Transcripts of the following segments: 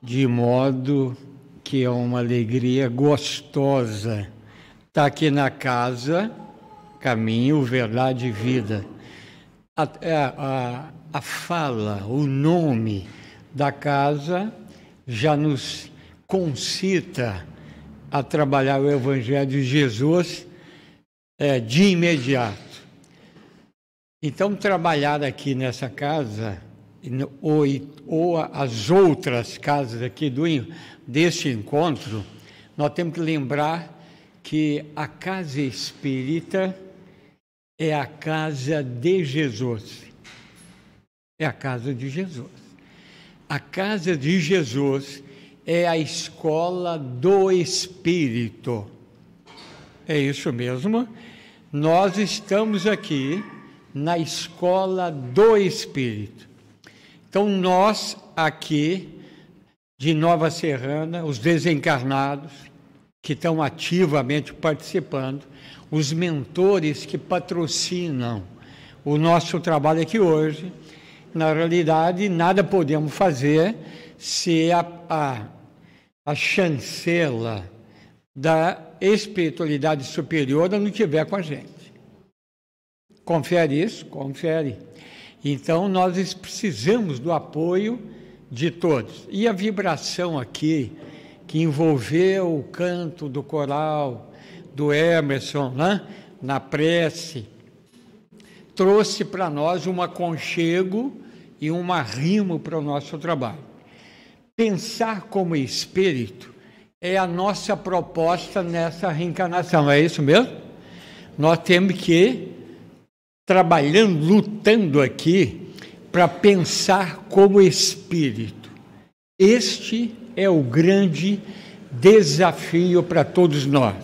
de modo que é uma alegria gostosa estar aqui na casa Caminho, Verdade e Vida. A fala, o nome da casa já nos concita a trabalhar o Evangelho de Jesus de imediato. Então, trabalhar aqui nessa casa, ou as outras casas aqui deste encontro, nós temos que lembrar que a casa espírita é a casa de Jesus. É a casa de Jesus. A casa de Jesus é a escola do Espírito. É isso mesmo. Nós estamos aqui na escola do Espírito. Então, nós aqui, de Nova Serrana, os desencarnados, que estão ativamente participando, os mentores que patrocinam o nosso trabalho aqui hoje, na realidade, nada podemos fazer se a chancela da espiritualidade superior não estiver com a gente. Confere isso? Confere. Então, nós precisamos do apoio de todos. E a vibração aqui, que envolveu o canto do coral, do Emerson, né? Na prece, trouxe para nós um aconchego e um arrimo para o nosso trabalho. Pensar como espírito é a nossa proposta nessa reencarnação, é isso mesmo? Nós temos que ir trabalhando, lutando aqui para pensar como espírito. Este é o grande desafio para todos nós,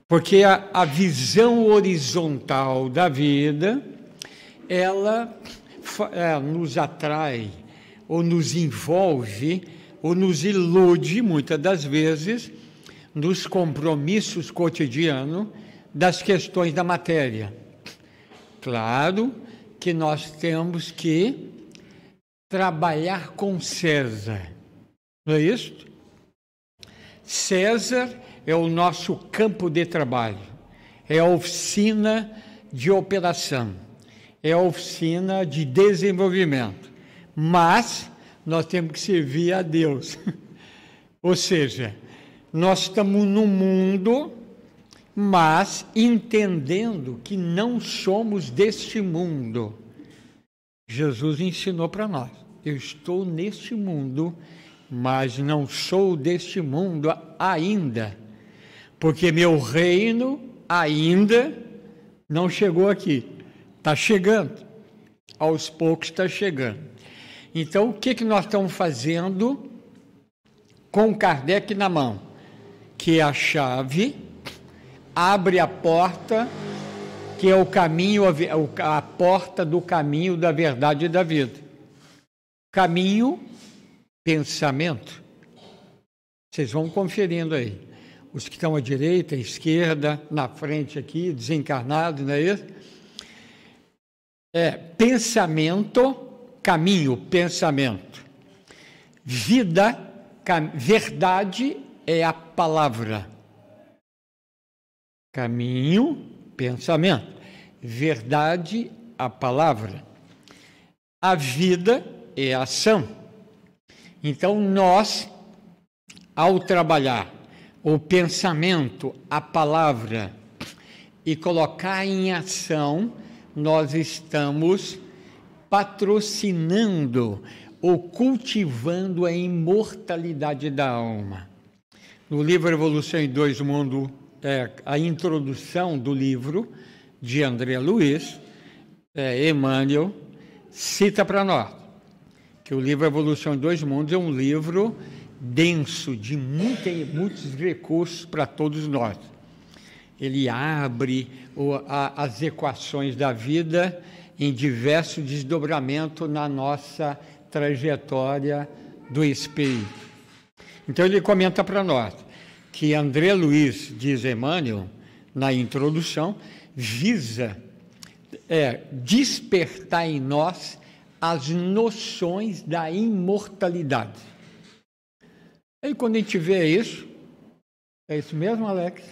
porque a visão horizontal da vida, ela nos atrai, ou nos envolve, ou nos ilude, muitas das vezes, nos compromissos cotidianos das questões da matéria. Claro que nós temos que trabalhar com César, não é isso? César é o nosso campo de trabalho, é a oficina de operação, é a oficina de desenvolvimento, mas nós temos que servir a Deus. Ou seja, nós estamos no mundo, mas entendendo que não somos deste mundo. Jesus ensinou para nós: eu estou neste mundo, mas não sou deste mundo ainda, porque meu reino ainda não chegou aqui. Está chegando, aos poucos está chegando. Então, o que nós estamos fazendo com Kardec na mão? Que é a chave, abre a porta, que é o caminho, a porta do caminho da verdade e da vida. Caminho, pensamento. Vocês vão conferindo aí. Os que estão à direita, à esquerda, na frente aqui, desencarnados, não é isso? Pensamento, caminho, pensamento. Vida, verdade é a palavra. Caminho, pensamento. Verdade, a palavra. A vida é a ação. Então, nós, ao trabalhar o pensamento, a palavra, e colocar em ação, nós estamos patrocinando ou cultivando a imortalidade da alma. No livro Evolução em Dois Mundos, a introdução do livro de André Luiz, Emmanuel, cita para nós que o livro Evolução em Dois Mundos é um livro denso, de muitos recursos para todos nós. Ele abre as equações da vida em diversos desdobramentos na nossa trajetória do espírito. Então, ele comenta para nós que André Luiz, diz Emmanuel, na introdução, visa despertar em nós as noções da imortalidade. Aí quando a gente vê isso, é isso mesmo, Alex?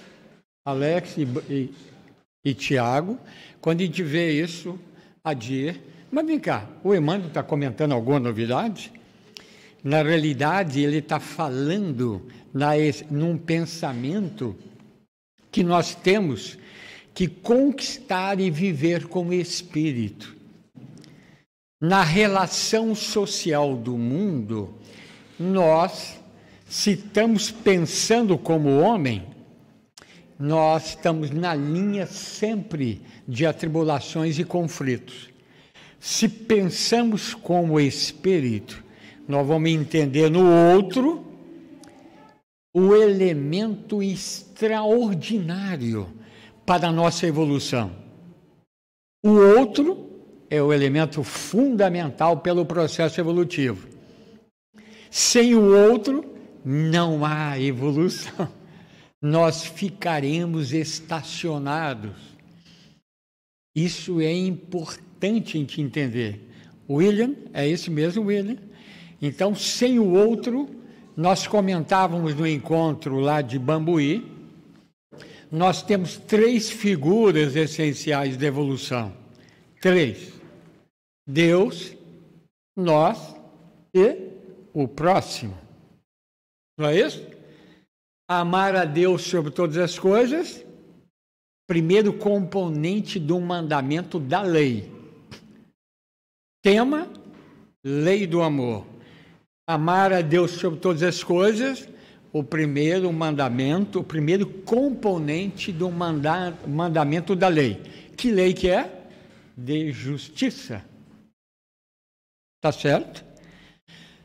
Alex e Tiago, quando a gente vê isso, Adir. Mas vem cá, o Emmanuel está comentando alguma novidade? Na realidade, ele está falando num pensamento que nós temos que conquistar e viver como espírito. Na relação social do mundo, nós, se estamos pensando como homem, nós estamos na linha sempre de atribulações e conflitos. Se pensamos como espírito, nós vamos entender no outro o elemento extraordinário para a nossa evolução. O outro é o elemento fundamental pelo processo evolutivo. Sem o outro, não há evolução. Nós ficaremos estacionados. Isso é importante a gente entender. William, é esse mesmo William. Então, sem o outro, nós comentávamos no encontro lá de Bambuí, nós temos 3 figuras essenciais da evolução. 3. Deus, nós e o próximo. Não é isso? Amar a Deus sobre todas as coisas, primeiro componente do mandamento da lei. Tema, lei do amor. Amar a Deus sobre todas as coisas, o primeiro mandamento, o primeiro componente do mandamento da lei. Que lei que é? De justiça. Tá certo?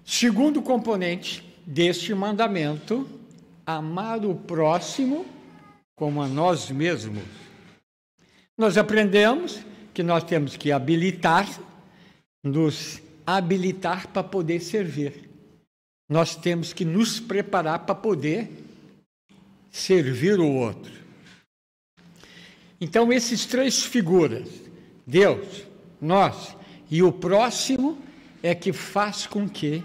Segundo componente deste mandamento, amar o próximo como a nós mesmos. Nós aprendemos que nós temos que nos habilitar para poder servir. Nós temos que nos preparar para poder servir o outro. Então, esses 3 figuras, Deus, nós e o próximo, é que faz com que,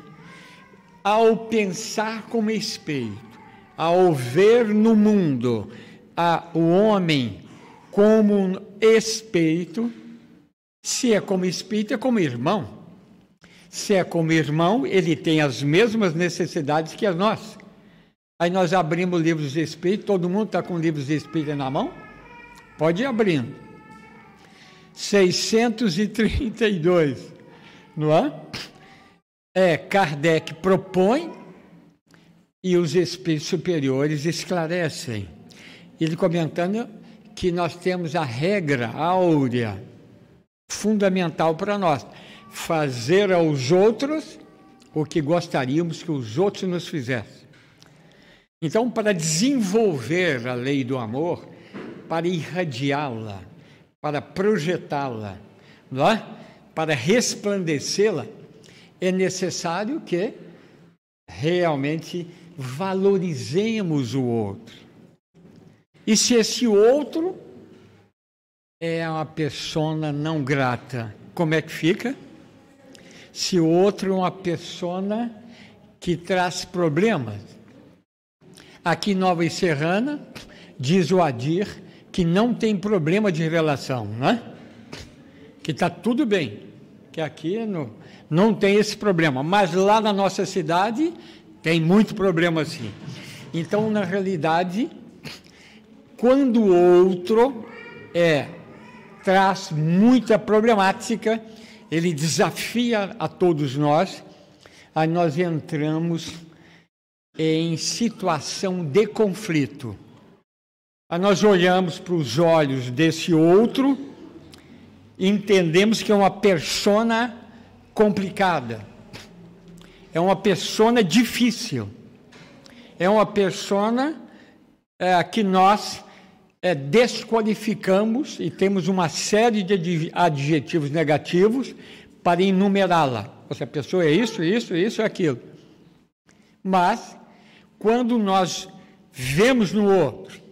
ao pensar como espírito, ao ver no mundo o homem como um espírito, se é como espírito, é como irmão. Se é como irmão, ele tem as mesmas necessidades que as nossas. Aí nós abrimos livros de espírito, todo mundo está com livros de espírito na mão? Pode ir abrindo. 632, não é? Kardec propõe e os espíritos superiores esclarecem. Ele comentando que nós temos a regra áurea, fundamental para nós. Fazer aos outros o que gostaríamos que os outros nos fizessem. Então, para desenvolver a lei do amor, para irradiá-la, para projetá-la, não é? Para resplandecê-la, é necessário que realmente valorizemos o outro. E se esse outro é uma persona não grata, como é que fica? Se o outro é uma persona que traz problemas. Aqui em Nova Serrana, diz o Adir que não tem problema de relação, né? Que está tudo bem, que aqui não tem esse problema, mas lá na nossa cidade tem muito problema assim. Então, na realidade, quando o outro traz muita problemática, ele desafia a todos nós, aí nós entramos em situação de conflito. Aí nós olhamos para os olhos desse outro, entendemos que é uma persona complicada, é uma persona difícil, é uma persona que nós desqualificamos e temos uma série de adjetivos negativos para enumerá-la. Essa pessoa é isso, isso, isso e aquilo. Mas, quando nós vemos no outro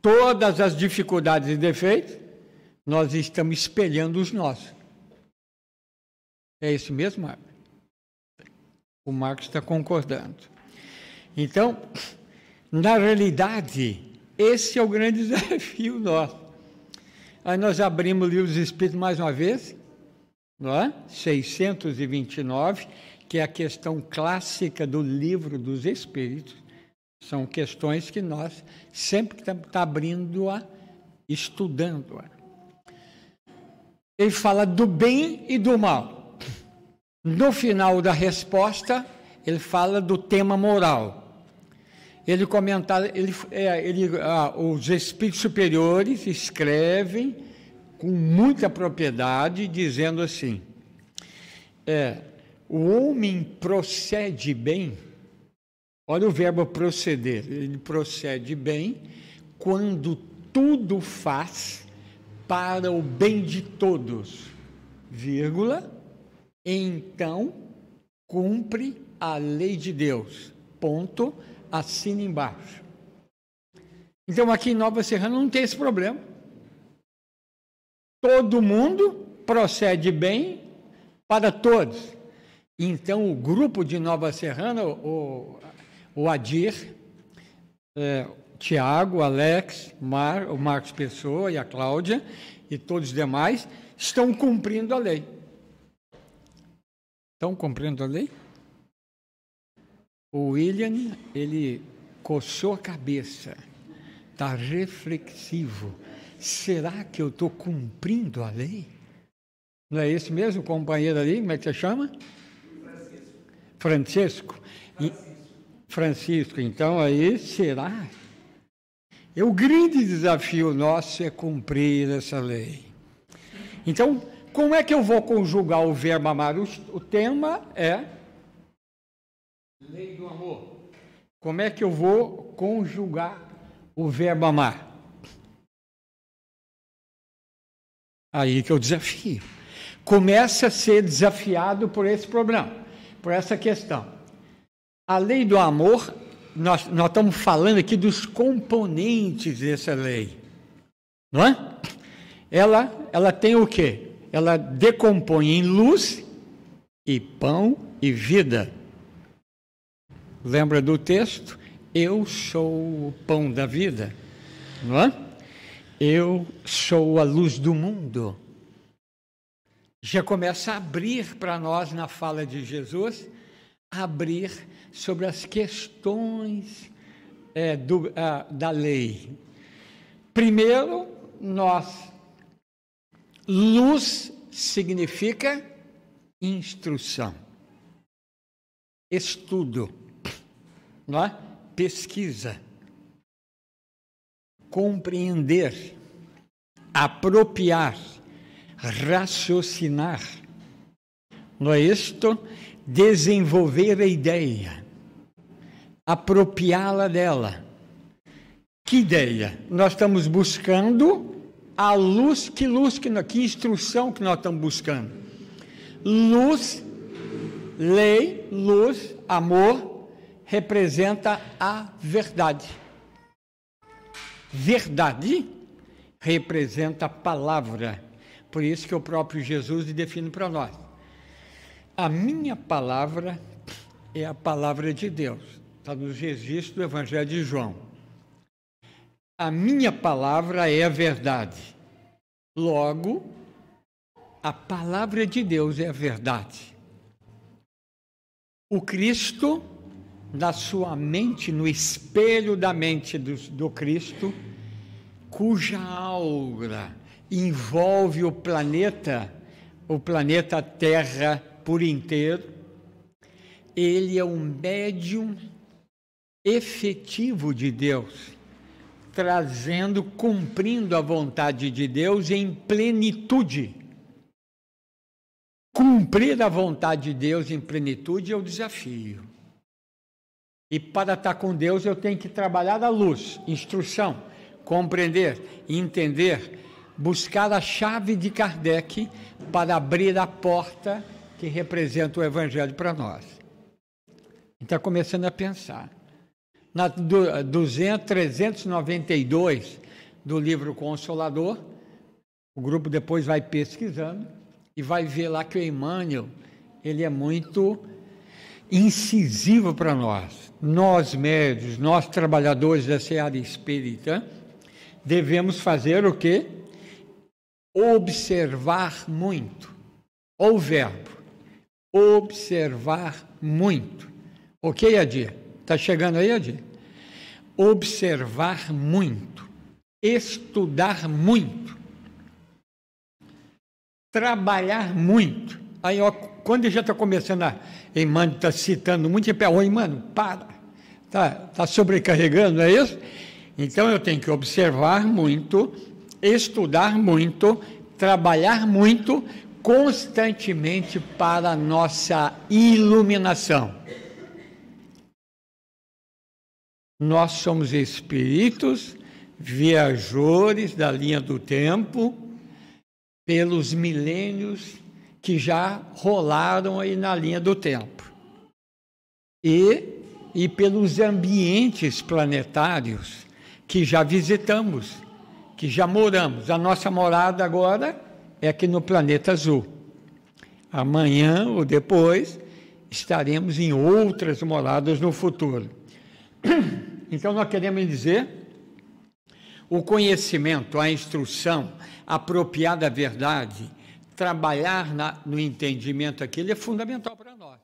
todas as dificuldades e defeitos, nós estamos espelhando os nossos. É isso mesmo, Marcos? O Marcos está concordando. Então, na realidade, esse é o grande desafio nosso. Aí nós abrimos o Livro dos Espíritos mais uma vez, não é? 629, que é a questão clássica do Livro dos Espíritos. São questões que nós sempre estamos abrindo-a, estudando-a. Ele fala do bem e do mal. No final da resposta, ele fala do tema moral. Ele comenta, os espíritos superiores escrevem com muita propriedade, dizendo assim, o homem procede bem, olha o verbo proceder, ele procede bem quando tudo faz para o bem de todos, vírgula, então cumpre a lei de Deus, ponto, assina embaixo. Então aqui em Nova Serrana não tem esse problema. Todo mundo procede bem para todos. Então o grupo de Nova Serrana, o Adir, Tiago, Alex, o Marcos Pessoa e a Cláudia e todos os demais estão cumprindo a lei. Estão cumprindo a lei? O William, ele coçou a cabeça, está reflexivo. Será que eu estou cumprindo a lei? Não é esse mesmo companheiro ali? Como é que você chama? Francisco. Francisco. Então aí, será? O grande desafio nosso é cumprir essa lei. Então, como é que eu vou conjugar o verbo amar? O tema é lei do amor. Como é que eu vou conjugar o verbo amar? Aí que é o desafio. Começa a ser desafiado por esse problema, por essa questão. A lei do amor, nós estamos falando aqui dos componentes dessa lei, não é? Ela tem o quê? Ela decompõe em luz e pão e vida. Lembra do texto? Eu sou o pão da vida, não é? Eu sou a luz do mundo. Já começa a abrir para nós, na fala de Jesus, abrir sobre as questões da lei. Primeiro, luz significa instrução, estudo, não é? Pesquisa, compreender, apropriar, raciocinar, não é isto? Desenvolver a ideia, apropriá-la dela. Que ideia? Nós estamos buscando a luz, que instrução que nós estamos buscando? Luz, lei, luz, amor, representa a verdade. Verdade representa a palavra. Por isso que o próprio Jesus define para nós. A minha palavra é a palavra de Deus. Está nos registros do Evangelho de João. A minha palavra é a verdade. Logo, a palavra de Deus é a verdade. O Cristo, na sua mente, no espelho da mente do Cristo, cuja aura envolve o planeta Terra por inteiro, ele é um médium efetivo de Deus, cumprindo a vontade de Deus em plenitude. Cumprir a vontade de Deus em plenitude é o desafio. E para estar com Deus eu tenho que trabalhar a luz, instrução, compreender, entender, buscar a chave de Kardec para abrir a porta que representa o Evangelho para nós. Está começando a pensar. Na 392 do livro Consolador, o grupo depois vai pesquisando e vai ver lá que o Emmanuel, ele é muito incisivo para nós médios, nós trabalhadores da seara espírita, devemos fazer o quê? Observar muito. Olha o verbo, observar muito. Ok, Adir? Está chegando aí, Adir? Observar muito, estudar muito, trabalhar muito. Aí, ó, quando ele já está começando Emmanuel está citando muito, ele oi, mano, para, tá sobrecarregando, não é isso? Então, eu tenho que observar muito, estudar muito, trabalhar muito, constantemente para a nossa iluminação. Nós somos espíritos viajores da linha do tempo pelos milênios que já rolaram aí na linha do tempo e pelos ambientes planetários que já visitamos, que já moramos. A nossa morada agora é aqui no planeta azul. Amanhã ou depois estaremos em outras moradas no futuro. Então, nós queremos dizer, o conhecimento, a instrução, apropriar da verdade, trabalhar no entendimento aquilo é fundamental para nós.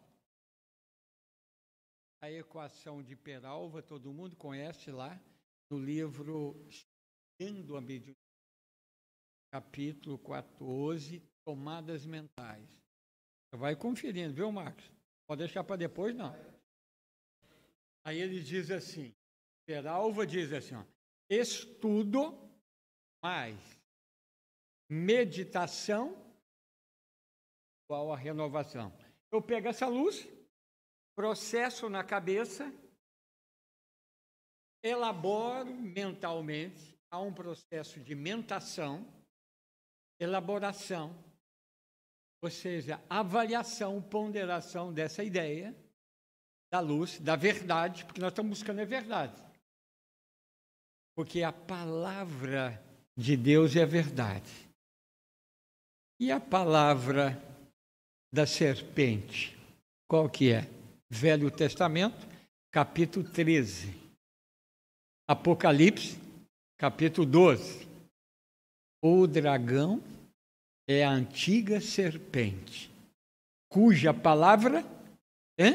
A equação de Peralva, todo mundo conhece lá, no livro Chegando à Mediunidade, capítulo 14, Tomadas Mentais. Você vai conferindo, viu, Marcos? Pode deixar para depois, não. Aí ele diz assim, Peralva diz assim, ó, estudo mais meditação igual a renovação. Eu pego essa luz, processo na cabeça, elaboro mentalmente, há um processo de mentação, elaboração, ou seja, avaliação, ponderação dessa ideia, da luz, da verdade, porque nós estamos buscando a verdade. Porque a palavra de Deus é a verdade. E a palavra da serpente, qual que é? Velho Testamento, capítulo 13. Apocalipse, capítulo 12. O dragão é a antiga serpente, cuja palavra é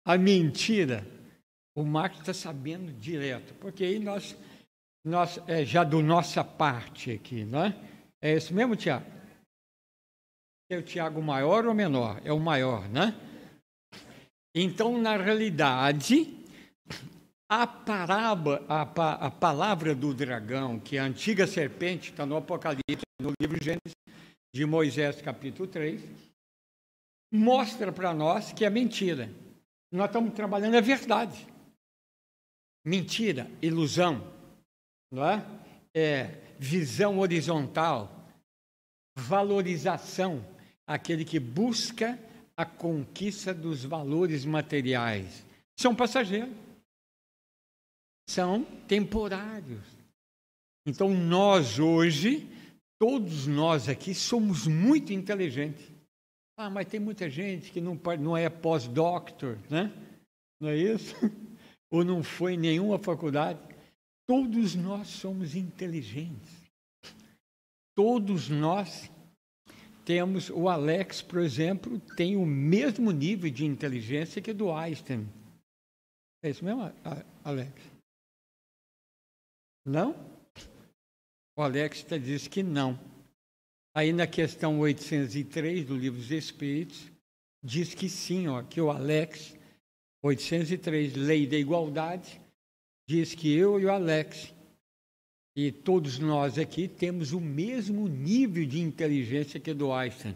a mentira. O Marcos está sabendo direto, porque aí nós já do nossa parte aqui, não é? É isso mesmo, Tiago? É o Tiago maior ou menor? É o maior, né? Então, na realidade, a palavra do dragão, que é a antiga serpente, está no Apocalipse, no livro Gênesis de Moisés, capítulo 3, mostra para nós que é mentira. Nós estamos trabalhando a verdade. Mentira, ilusão, não é? Visão horizontal, valorização, aquele que busca a conquista dos valores materiais. São passageiros, são temporários. Então, nós hoje, todos nós aqui, somos muito inteligentes. Ah, mas tem muita gente que não é pós-doctor, né? Não é isso? Ou não foi em nenhuma faculdade. Todos nós somos inteligentes. Todos nós temos, o Alex, por exemplo, tem o mesmo nível de inteligência que do Einstein. É isso mesmo, Alex? Não? O Alex diz que não. Aí na questão 803 do Livro dos Espíritos, diz que sim, ó, que o Alex, 803, Lei da Igualdade, diz que eu e o Alex, e todos nós aqui, temos o mesmo nível de inteligência que do Einstein.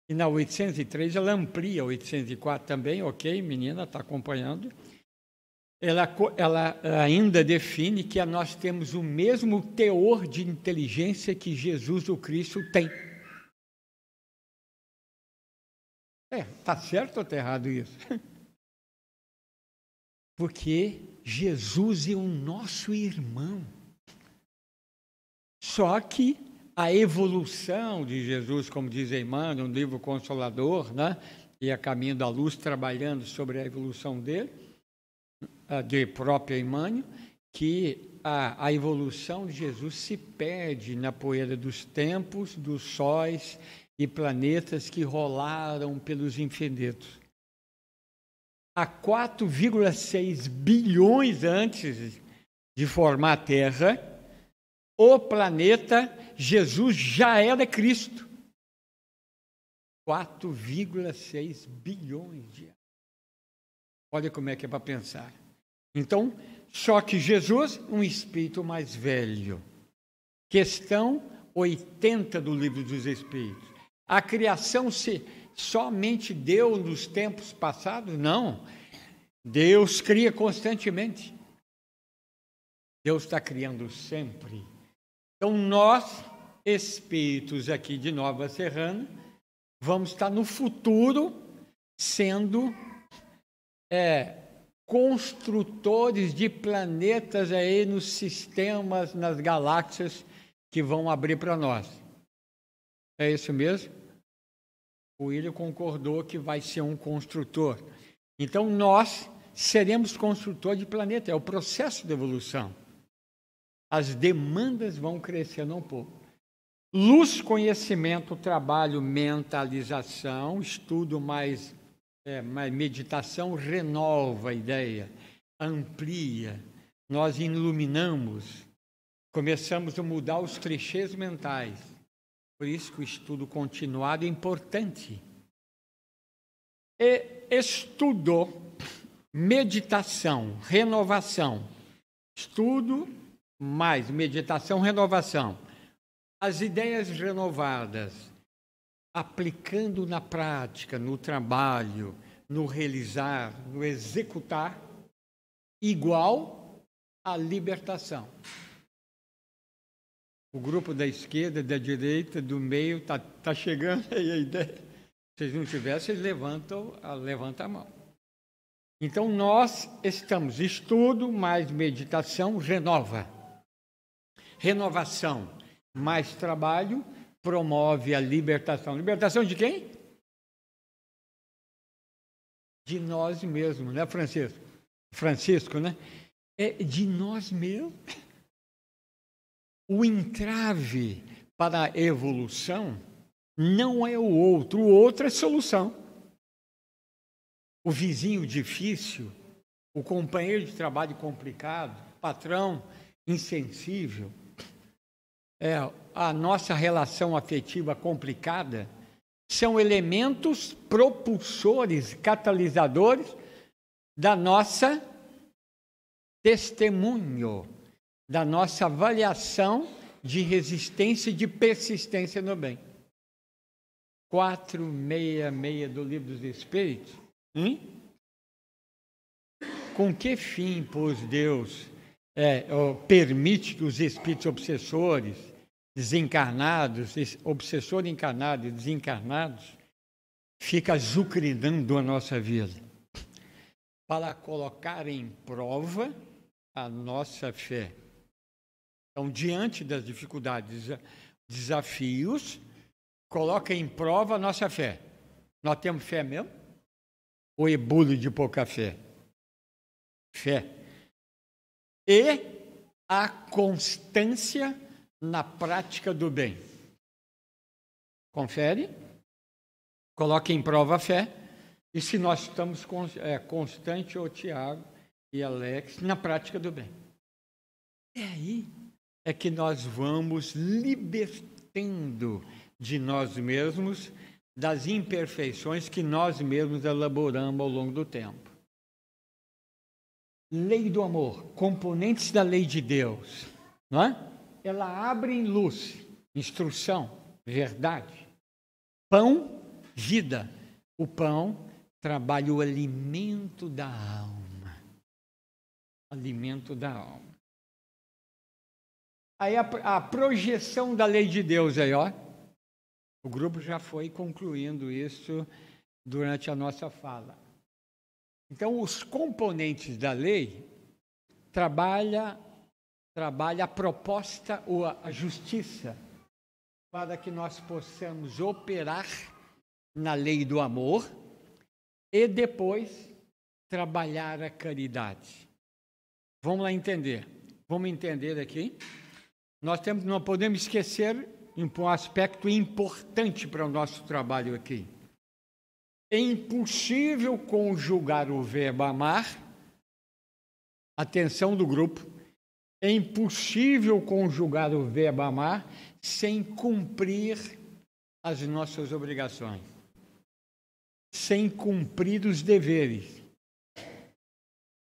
E na 803 ela amplia, 804 também, ok, menina, está acompanhando. Ela ainda define que nós temos o mesmo teor de inteligência que Jesus o Cristo tem. Está certo ou está errado isso? Porque Jesus é o nosso irmão. Só que a evolução de Jesus, como diz Emmanuel, no livro Consolador, né? E A Caminho da Luz, trabalhando sobre a evolução dele, de próprio Emmanuel, que a evolução de Jesus se perde na poeira dos tempos, dos sóis e planetas que rolaram pelos infinitos. Há 4,6 bilhões antes de formar a Terra, o planeta Jesus já era Cristo. 4,6 bilhões de anos. Olha como é que é para pensar. Então, só que Jesus, um espírito mais velho. Questão 80 do Livro dos Espíritos. A criação se somente deu nos tempos passados? Não. Deus cria constantemente. Deus está criando sempre. Então, nós, espíritos aqui de Nova Serrana, vamos estar no futuro sendo construtores de planetas aí nos sistemas, nas galáxias que vão abrir para nós. É isso mesmo? O William concordou que vai ser um construtor. Então, nós seremos construtor de planeta. É o processo de evolução. As demandas vão crescendo um pouco. Luz, conhecimento, trabalho, mentalização, estudo mais meditação renova a ideia, amplia, nós iluminamos, começamos a mudar os clichês mentais. Por isso que o estudo continuado é importante. Estudo, meditação, renovação. Estudo mais meditação, renovação. As ideias renovadas, aplicando na prática, no trabalho, no realizar, no executar, igual à libertação. O grupo da esquerda, da direita, do meio, tá chegando aí a ideia. Se vocês não tivessem, levanta a mão. Então, nós estamos, estudo mais meditação, renova. Renovação mais trabalho, promove a libertação. Libertação de quem? De nós mesmos, né, Francisco? Francisco, né? É de nós mesmos. O entrave para a evolução não é o outro é solução. O vizinho difícil, o companheiro de trabalho complicado, o patrão insensível, a nossa relação afetiva complicada, são elementos propulsores, catalisadores da nossa testemunho, da nossa avaliação de resistência e de persistência no bem. 466 do Livro dos Espíritos. Com que fim, pois, Deus permite que os espíritos obsessores, desencarnados, obsessor encarnado e desencarnados, fiquem azucrinando a nossa vida? Para colocar em prova a nossa fé. Então, diante das dificuldades, desafios, coloca em prova a nossa fé. Nós temos fé mesmo? Ou é bolo de pouca fé? Fé. E a constância na prática do bem. Confere, coloca em prova a fé, e se nós estamos constante, o Tiago e Alex, na prática do bem. E aí é que nós vamos libertando de nós mesmos das imperfeições que nós mesmos elaboramos ao longo do tempo. Lei do amor, componentes da lei de Deus, não é? Ela abre em luz, instrução, verdade. Pão, vida. O pão trabalha o alimento da alma. Alimento da alma. Aí a projeção da lei de Deus aí, ó. O grupo já foi concluindo isso durante a nossa fala. Então, os componentes da lei trabalha a proposta ou a justiça, para que nós possamos operar na lei do amor e depois trabalhar a caridade. Vamos lá entender. Vamos entender aqui. Não podemos esquecer um aspecto importante para o nosso trabalho aqui. É impossível conjugar o verbo amar, atenção do grupo, é impossível conjugar o verbo amar sem cumprir as nossas obrigações, sem cumprir os deveres,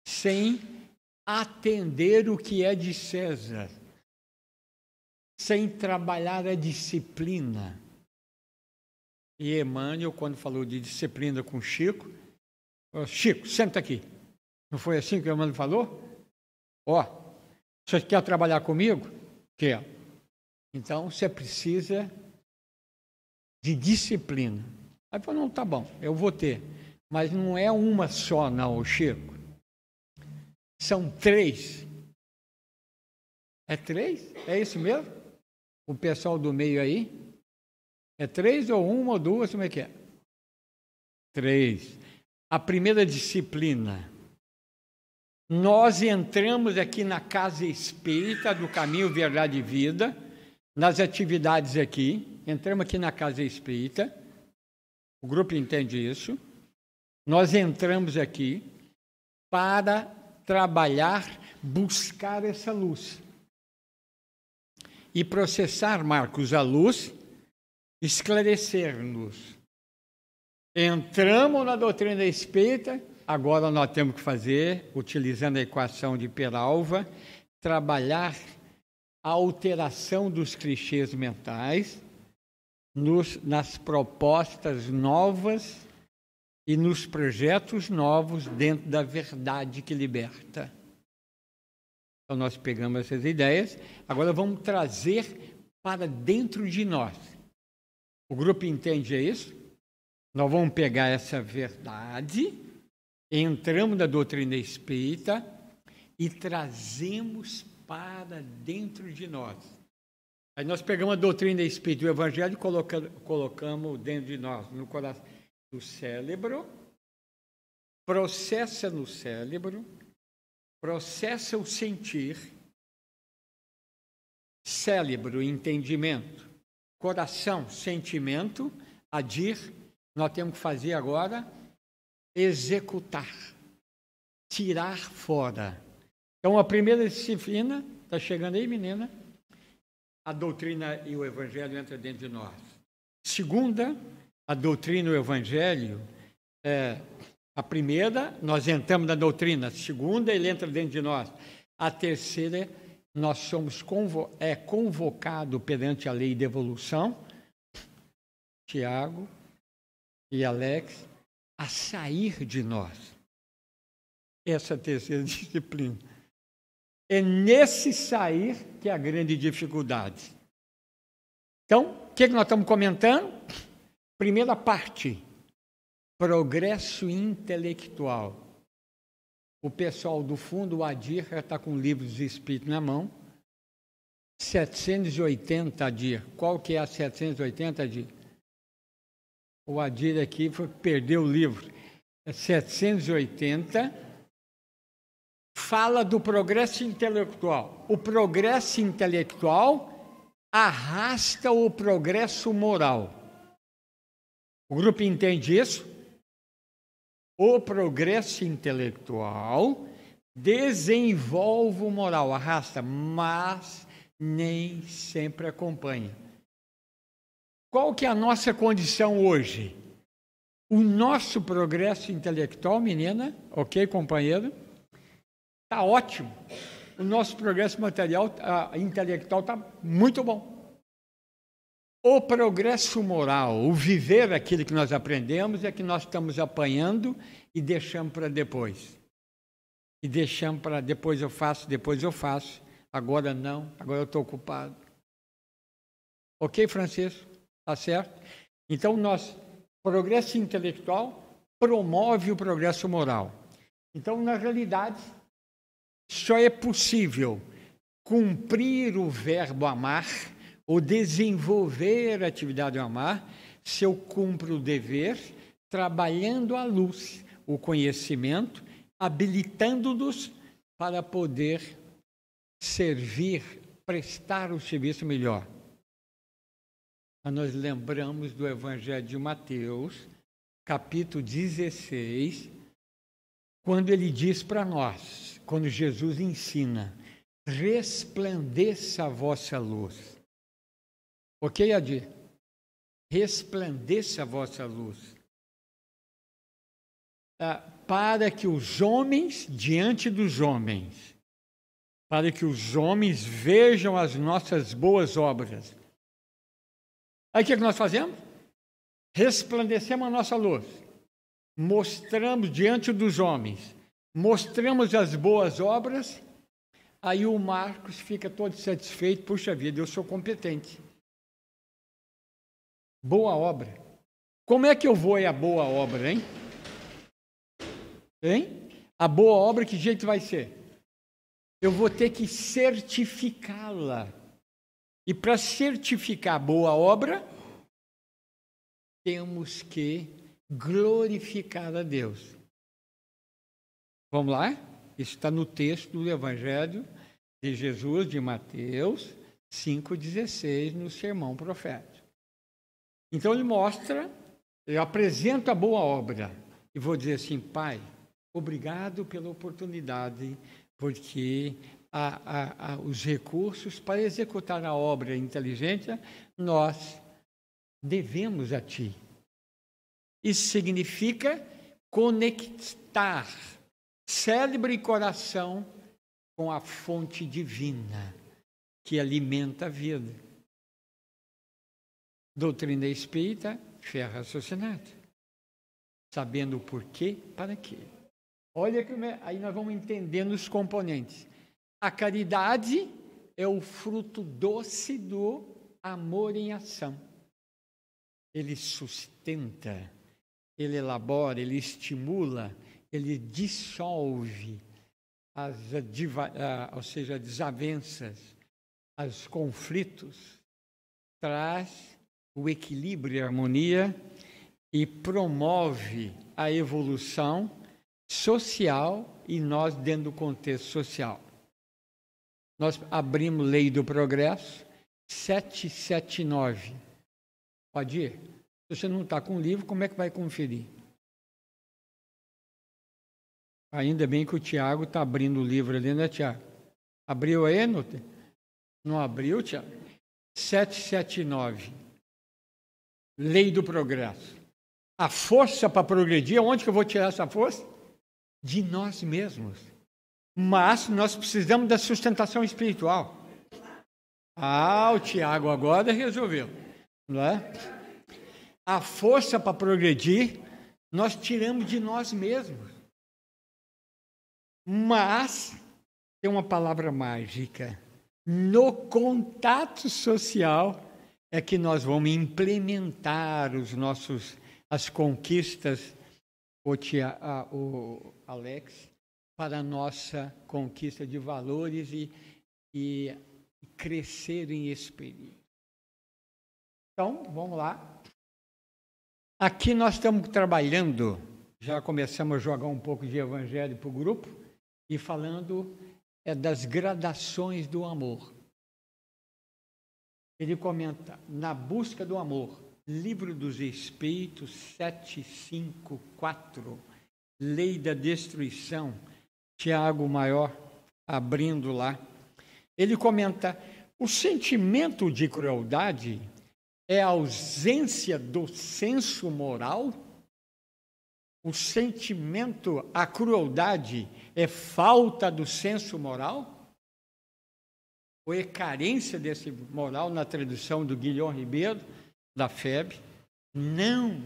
sem atender o que é de César, sem trabalhar a disciplina. E Emmanuel, quando falou de disciplina com Chico, falou, Chico, senta aqui. Não foi assim que o Emmanuel falou? Você quer trabalhar comigo? Quer. Então, você precisa de disciplina. Aí falou, não, tá bom, eu vou ter. Mas não é uma só, não, Chico. São 3. É 3? É isso mesmo? O pessoal do meio aí? É 3 ou 1 ou 2? Como é que é? 3. A primeira disciplina. Nós entramos aqui na Casa Espírita do Caminho, Verdade e Vida, nas atividades aqui. Entramos aqui na Casa Espírita. O grupo entende isso. Nós entramos aqui para trabalhar, buscar essa luz. E processar, Marcos, a luz, esclarecer-nos. Entramos na doutrina espírita, agora nós temos que fazer, utilizando a equação de Peralva, trabalhar a alteração dos clichês mentais nas propostas novas e nos projetos novos dentro da verdade que liberta. Então, nós pegamos essas ideias, agora vamos trazer para dentro de nós. O grupo entende isso? Nós vamos pegar essa verdade, entramos na doutrina espírita e trazemos para dentro de nós. Aí nós pegamos a doutrina espírita e o evangelho e colocamos dentro de nós, no coração do cérebro, processa no cérebro, processa o sentir, cérebro, entendimento, coração, sentimento, agir. Nós temos que fazer agora, executar, tirar fora. Então, a primeira disciplina, está chegando aí, menina? A doutrina e o evangelho entram dentro de nós. Segunda, a doutrina e o evangelho, a primeira, nós entramos na doutrina. A segunda, ele entra dentro de nós. A terceira, nós somos convocado perante a lei de evolução, Tiago e Alex, a sair de nós. Essa terceira disciplina. É nesse sair que é a grande dificuldade. Então, o que nós estamos comentando? Primeira parte, progresso intelectual. O pessoal do fundo, o Adir, já está com livros de espírito na mão. 780, Adir. Qual que é a 780, Adir? O Adir aqui perdeu o livro. É 780. Fala do progresso intelectual. O progresso intelectual arrasta o progresso moral. O grupo entende isso? O progresso intelectual desenvolve o moral, arrasta, mas nem sempre acompanha. Qual que é a nossa condição hoje? O nosso progresso intelectual, menina, ok, companheiro? Está ótimo. O nosso progresso intelectual está muito bom. O progresso moral, o viver aquilo que nós aprendemos, é que nós estamos apanhando e deixamos para depois. E deixamos para depois eu faço. Agora não, agora eu estou ocupado. Ok, Francisco? Está certo? Então, progresso intelectual promove o progresso moral. Então, na realidade, só é possível cumprir o verbo amar, ou desenvolver a atividade do amar, se eu cumpro o dever, trabalhando a luz, o conhecimento, habilitando-nos para poder servir, prestar o serviço melhor. Nós lembramos do Evangelho de Mateus, capítulo 16, quando ele diz para nós, quando Jesus ensina, resplandeça a vossa luz. Ok, Adi? Resplandeça a vossa luz. Para que os homens, diante dos homens, para que os homens vejam as nossas boas obras. Aí o que nós fazemos? Resplandecemos a nossa luz. Mostramos diante dos homens, mostramos as boas obras, aí o Marcos fica todo satisfeito, puxa vida, eu sou competente. Boa obra. Como é que eu vou a boa obra, hein? Hein? A boa obra, que jeito vai ser? Eu vou ter que certificá-la. E para certificar a boa obra, temos que glorificar a Deus. Vamos lá? Isso está no texto do Evangelho de Jesus, de Mateus 5,16, no Sermão Profético. Então ele mostra, eu apresento a boa obra e vou dizer assim, Pai, obrigado pela oportunidade, porque os recursos para executar a obra inteligente, nós devemos a Ti. Isso significa conectar cérebro e coração com a fonte divina que alimenta a vida. Doutrina espírita, fé raciocinada. Sabendo o porquê, para quê. Olha que aí nós vamos entendendo os componentes. A caridade é o fruto doce do amor em ação. Ele sustenta, ele elabora, ele estimula, ele dissolve ou seja, as desavenças, os conflitos, traz o equilíbrio e a harmonia e promove a evolução social e nós dentro do contexto social. Nós abrimos Lei do Progresso 779. Pode ir? Se você não está com o livro, como é que vai conferir? Ainda bem que o Tiago está abrindo o livro ali, né, Tiago? Abriu aí? Não abriu, Tiago? 779. Lei do Progresso. A força para progredir, onde que eu vou tirar essa força? De nós mesmos. Mas nós precisamos da sustentação espiritual. O Tiago agora resolveu. Não é? A força para progredir, nós tiramos de nós mesmos. Mas, tem uma palavra mágica. No contato social é que nós vamos implementar as conquistas, o Alex, para a nossa conquista de valores e crescer em espírito. Então, vamos lá. Aqui nós estamos trabalhando, já começamos a jogar um pouco de evangelho para o grupo, e falando das gradações do amor. Ele comenta, na busca do amor, Livro dos Espíritos 754, Lei da Destruição, Tiago Maior, abrindo lá. Ele comenta, o sentimento de crueldade é a ausência do senso moral? O sentimento, a crueldade, é falta do senso moral? Ou é carência desse moral, na tradução do Guilherme Ribeiro, da FEB? Não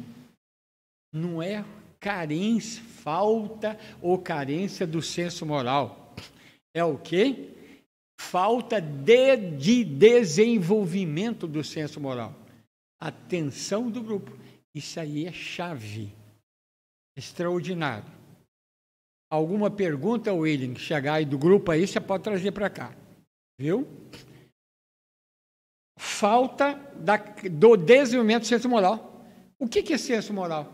é carência, falta ou carência do senso moral. É o quê? Falta de desenvolvimento do senso moral. Atenção do grupo. Isso aí é chave. Extraordinário. Alguma pergunta, William, que chegar aí do grupo aí, você pode trazer para cá. Viu? falta do desenvolvimento do senso moral. O que é senso moral?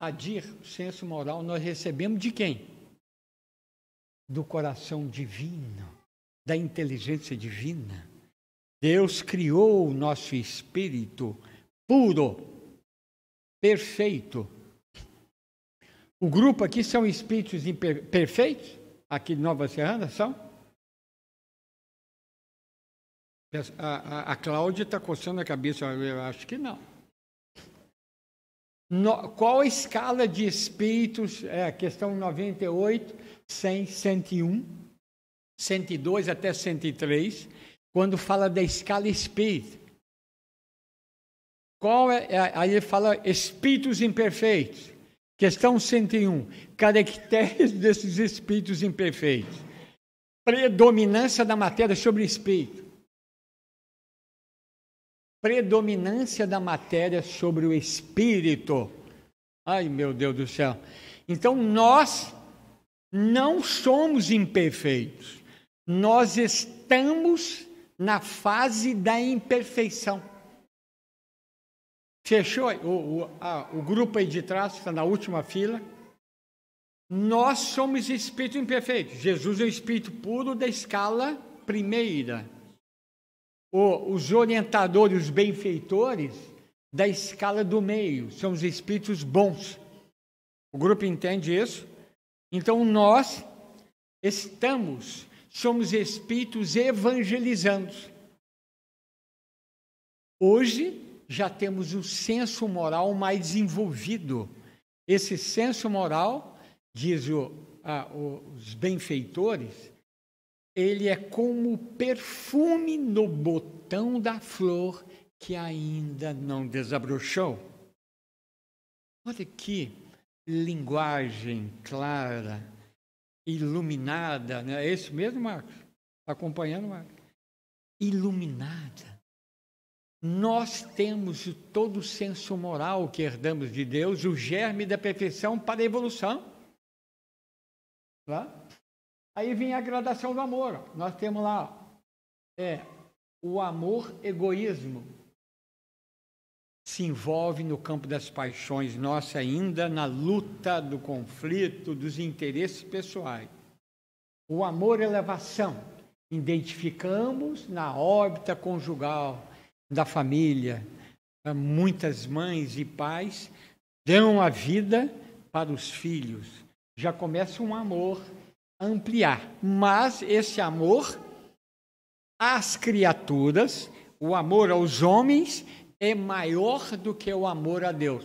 O senso moral nós recebemos de quem? Do coração divino, da inteligência divina. Deus criou o nosso espírito puro, perfeito. O grupo aqui são espíritos perfeitos? Aqui de Nova Serrana são? A Cláudia está coçando a cabeça, eu acho que não. Qual a escala de espíritos? A questão 98, 100, 101, 102 até 103, quando fala da escala espírita. Aí ele fala espíritos imperfeitos. Questão 101, caracteres desses espíritos imperfeitos. Predominância da matéria sobre o espírito. Predominância da matéria sobre o espírito. Ai, meu Deus do céu. Então, nós não somos imperfeitos. Nós estamos na fase da imperfeição. Fechou? O grupo aí de trás, que está na última fila. Nós somos espíritos imperfeitos. Jesus é o espírito puro da escala primeira. Os orientadores, os benfeitores, da escala do meio. São os espíritos bons. O grupo entende isso? Então, nós somos espíritos evangelizando. Hoje, já temos o senso moral mais desenvolvido. Esse senso moral, diz os benfeitores, ele é como o perfume no botão da flor que ainda não desabrochou. Olha que linguagem clara, iluminada, não é isso mesmo, Marcos? Está acompanhando, Marcos? Iluminada. Nós temos todo o senso moral que herdamos de Deus, o germe da perfeição para a evolução. Tá? Aí vem a gradação do amor. Nós temos lá o amor egoísmo. Se envolve no campo das paixões, nossa ainda na luta do conflito, dos interesses pessoais. O amor elevação. Identificamos na órbita conjugal da família. Muitas mães e pais dão a vida para os filhos. Já começa um amor a ampliar. Mas esse amor às criaturas, o amor aos homens, é maior do que o amor a Deus.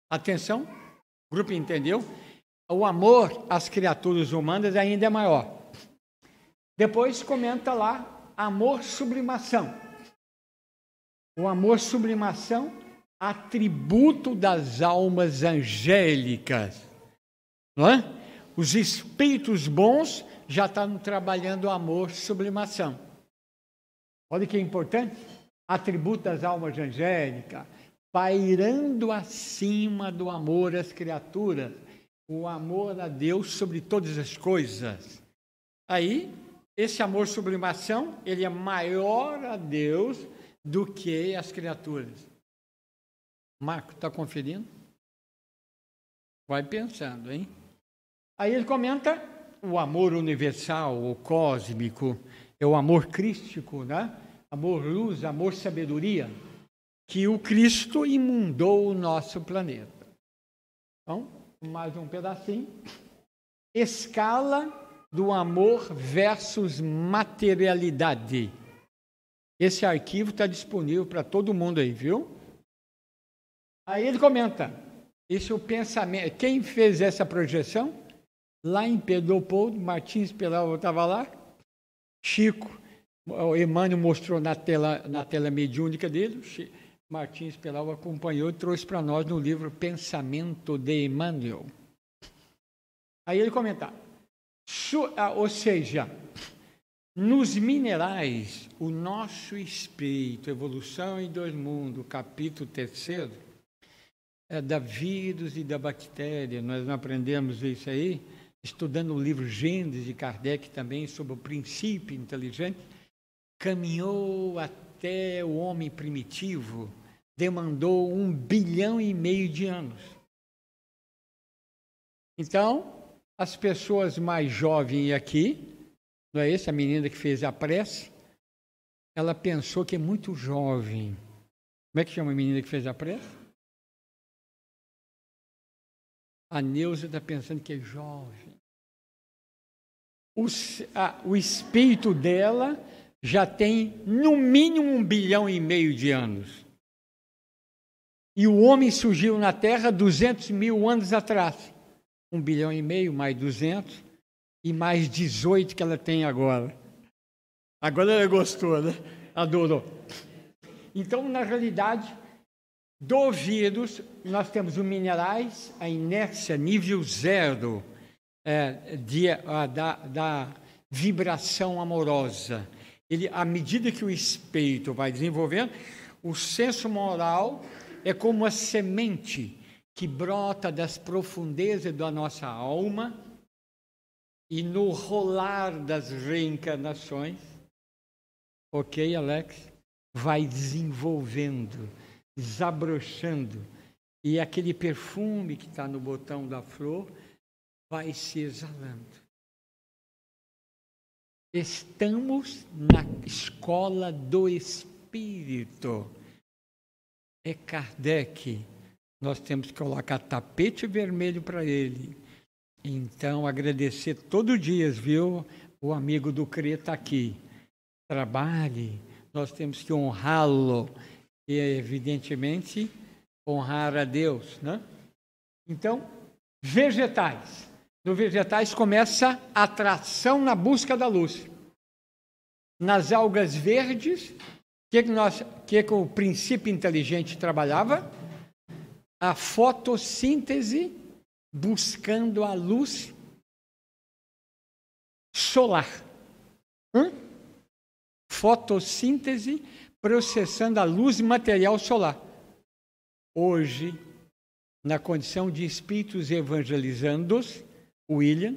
Atenção, o grupo entendeu? O amor às criaturas humanas ainda é maior. Depois comenta lá, amor sublimação. O amor sublimação, atributo das almas angélicas. Não é? Os espíritos bons já estão trabalhando o amor sublimação. Olha que importante. Atributo das almas angélicas, pairando acima do amor às criaturas, o amor a Deus sobre todas as coisas. Aí, esse amor sublimação, ele é maior a Deus do que as criaturas. Marco, está conferindo? Vai pensando, hein? Aí ele comenta o amor universal, o cósmico, é o amor crístico, né? Amor luz, amor sabedoria, que o Cristo imundou o nosso planeta. Então, mais um pedacinho. Escala do amor versus materialidade. Esse arquivo está disponível para todo mundo aí, viu? Aí ele comenta, esse é o pensamento. Quem fez essa projeção? Lá em Pedro Leopoldo, Martins Peral estava lá, Chico, o Emmanuel mostrou na tela mediúnica dele, Martins Peral acompanhou e trouxe para nós no livro Pensamento de Emmanuel. Aí ele comenta, ou seja, nos minerais, o nosso espírito, Evolução em Dois Mundos, capítulo 3, da vírus e da bactéria, nós não aprendemos isso aí, estudando o livro Gênesis de Kardec também, sobre o princípio inteligente. caminhou até o homem primitivo, demandou 1,5 bilhão de anos. Então, as pessoas mais jovens aqui, não é esse? A menina que fez a prece, ela pensou que é muito jovem. Como é que chama a menina que fez a prece? A Neuza está pensando que é jovem. O espírito dela já tem, no mínimo, 1,5 bilhão de anos. E o homem surgiu na Terra 200 mil anos atrás. 1,5 bilhão, mais 200, e mais 18 que ela tem agora. Agora ela gostou, né? Adorou. Então, na realidade, do vírus, nós temos os minerais, a inércia nível 0 da vibração amorosa. À medida que o espírito vai desenvolvendo, o senso moral é como a semente que brota das profundezas da nossa alma e no rolar das reencarnações, ok, Alex? Vai desenvolvendo, desabrochando, e aquele perfume que está no botão da flor vai se exalando. Estamos na escola do Espírito. É Kardec. Nós temos que colocar tapete vermelho para ele. Então, agradecer todo dia, viu? O amigo do CRE está aqui. Trabalhe, nós temos que honrá-lo e, evidentemente, honrar a Deus, né? Então, vegetais. No vegetais começa a atração na busca da luz. Nas algas verdes, que o princípio inteligente trabalhava? A fotossíntese buscando a luz solar. Fotossíntese processando a luz material solar. Hoje, na condição de espíritos evangelizandos, William,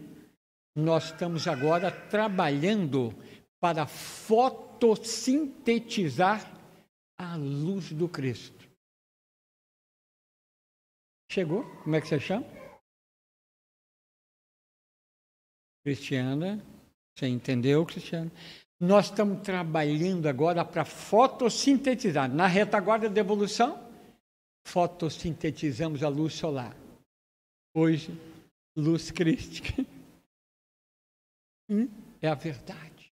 nós estamos agora trabalhando para fotossintetizar a luz do Cristo. Chegou? Como é que você chama? Cristiana. Você entendeu, Cristiana? Nós estamos trabalhando agora para fotossintetizar. Na retaguarda da evolução, fotossintetizamos a luz solar. Hoje, luz crística. É a verdade.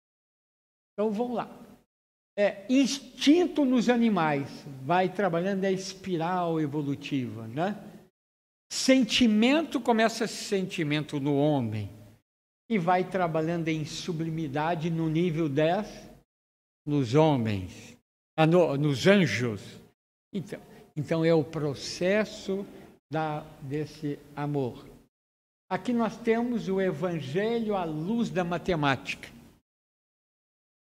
Então, vamos lá. Instinto nos animais. Vai trabalhando a espiral evolutiva, né? Sentimento, começa sentimento no homem. E vai trabalhando em sublimidade no nível 10, nos homens, nos anjos. Então é o processo desse amor. Aqui nós temos o Evangelho à luz da matemática.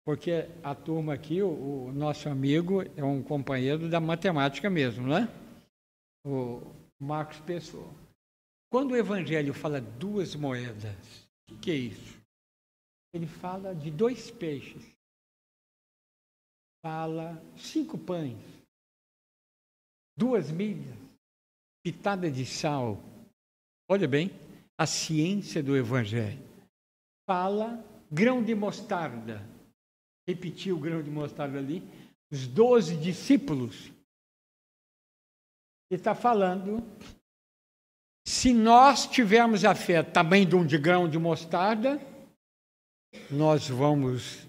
Porque a turma aqui, o nosso amigo, é um companheiro da matemática mesmo, né? O Marcos Pessoa. Quando o Evangelho fala 2 moedas, o que é isso? Ele fala de 2 peixes. Fala 5 pães, 2 milhas, pitada de sal. Olha bem, a ciência do Evangelho. Fala grão de mostarda. Repetiu o grão de mostarda ali. Os 12 discípulos. Ele está falando... Se nós tivermos a fé tamanho de grão de mostarda, nós vamos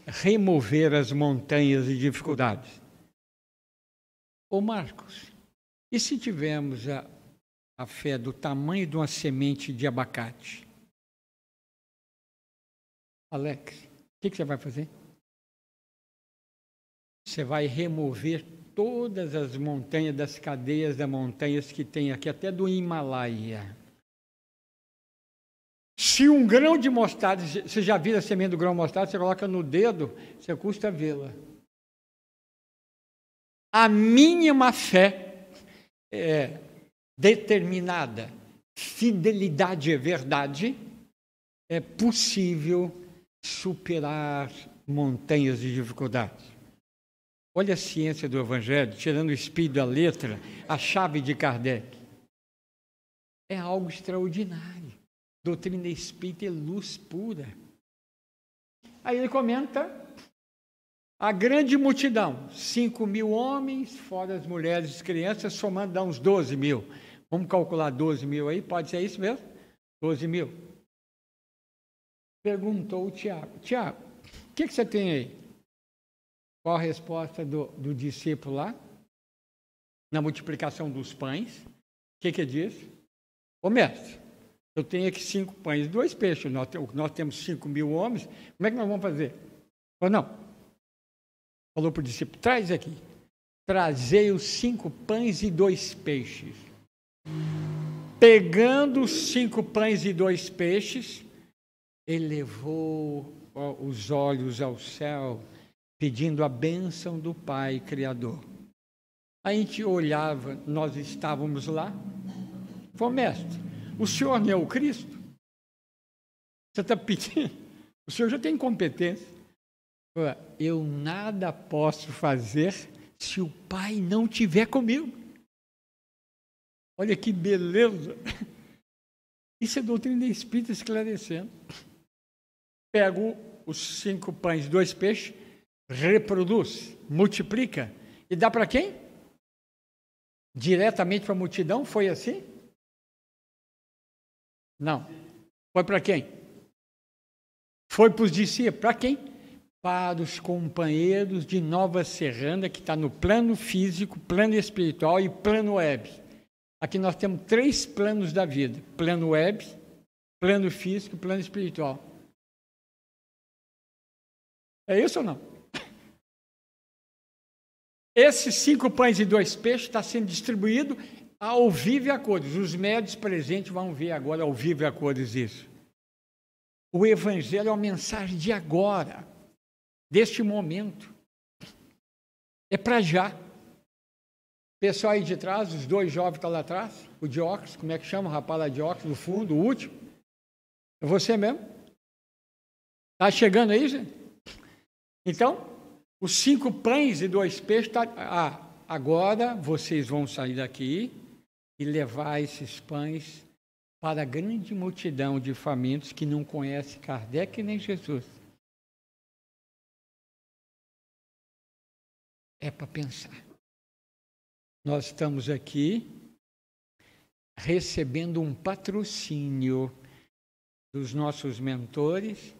remover as montanhas de dificuldades. Ô Marcos, e se tivermos a fé do tamanho de uma semente de abacate? Alex, o que você vai fazer? Você vai remover todas as montanhas, das cadeias das montanhas que tem aqui, até do Himalaia. Se um grão de mostarda, você já viu a semente do grão de mostarda, você coloca no dedo, você custa vê-la. A mínima fé determinada, fidelidade é verdade, é possível superar montanhas de dificuldades. Olha a ciência do Evangelho, tirando o espírito da letra, a chave de Kardec. É algo extraordinário. Doutrina espírita é luz pura. Aí ele comenta a grande multidão, 5.000 homens, fora as mulheres e as crianças, somando dá uns 12.000. Vamos calcular 12.000 aí, pode ser isso mesmo? 12.000. Perguntou o Tiago, Tiago, o que você tem aí? Qual a resposta do discípulo lá? Na multiplicação dos pães. O que disse? Ô mestre, eu tenho aqui 5 pães e 2 peixes. Nós temos 5.000 homens. Como é que nós vamos fazer? Falou, não. Falou para o discípulo, traz aqui. Trazei os 5 pães e 2 peixes. Pegando os 5 pães e 2 peixes, elevou os olhos ao céu, pedindo a bênção do Pai Criador. A gente olhava, nós estávamos lá. Falou, mestre, o senhor não é o Cristo? Você está pedindo? O senhor já tem competência. Eu nada posso fazer se o Pai não estiver comigo. Olha que beleza. Isso é doutrina espírita esclarecendo. Pego os 5 pães e 2 peixes, reproduz, multiplica e dá para quem? Diretamente para a multidão? Foi assim? Não. Foi para quem? Foi para os discípulos. Para quem? Para os companheiros de Nova Serrana, que está no plano físico, plano espiritual e plano web. Aqui nós temos 3 planos da vida: plano web, plano físico e plano espiritual. É isso ou não? Esses 5 pães e 2 peixes está sendo distribuído ao vivo e a cores. Os médios presentes vão ver agora ao vivo e a cores isso. O Evangelho é uma mensagem de agora, deste momento. É para já. Pessoal aí de trás, os 2 jovens que estão lá atrás, o de óculos, como é que chama o rapaz lá de óculos, no fundo, o último? É você mesmo? Está chegando aí, gente? Então, os 5 pães e 2 peixes, agora vocês vão sair daqui e levar esses pães para a grande multidão de famintos que não conhece Kardec nem Jesus. É para pensar. Nós estamos aqui recebendo um patrocínio dos nossos mentores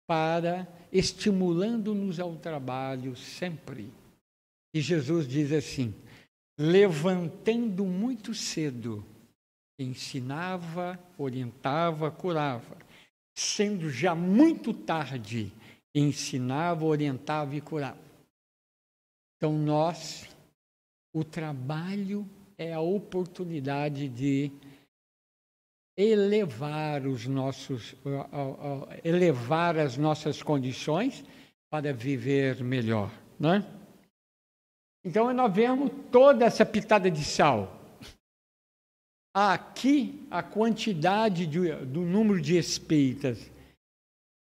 para estimulando-nos ao trabalho sempre. E Jesus diz assim, levantando muito cedo, ensinava, orientava, curava. Sendo já muito tarde, ensinava, orientava e curava. Então o trabalho é a oportunidade de elevar elevar as nossas condições para viver melhor, né? Então nós vemos toda essa pitada de sal. Aqui a quantidade do número de espíritas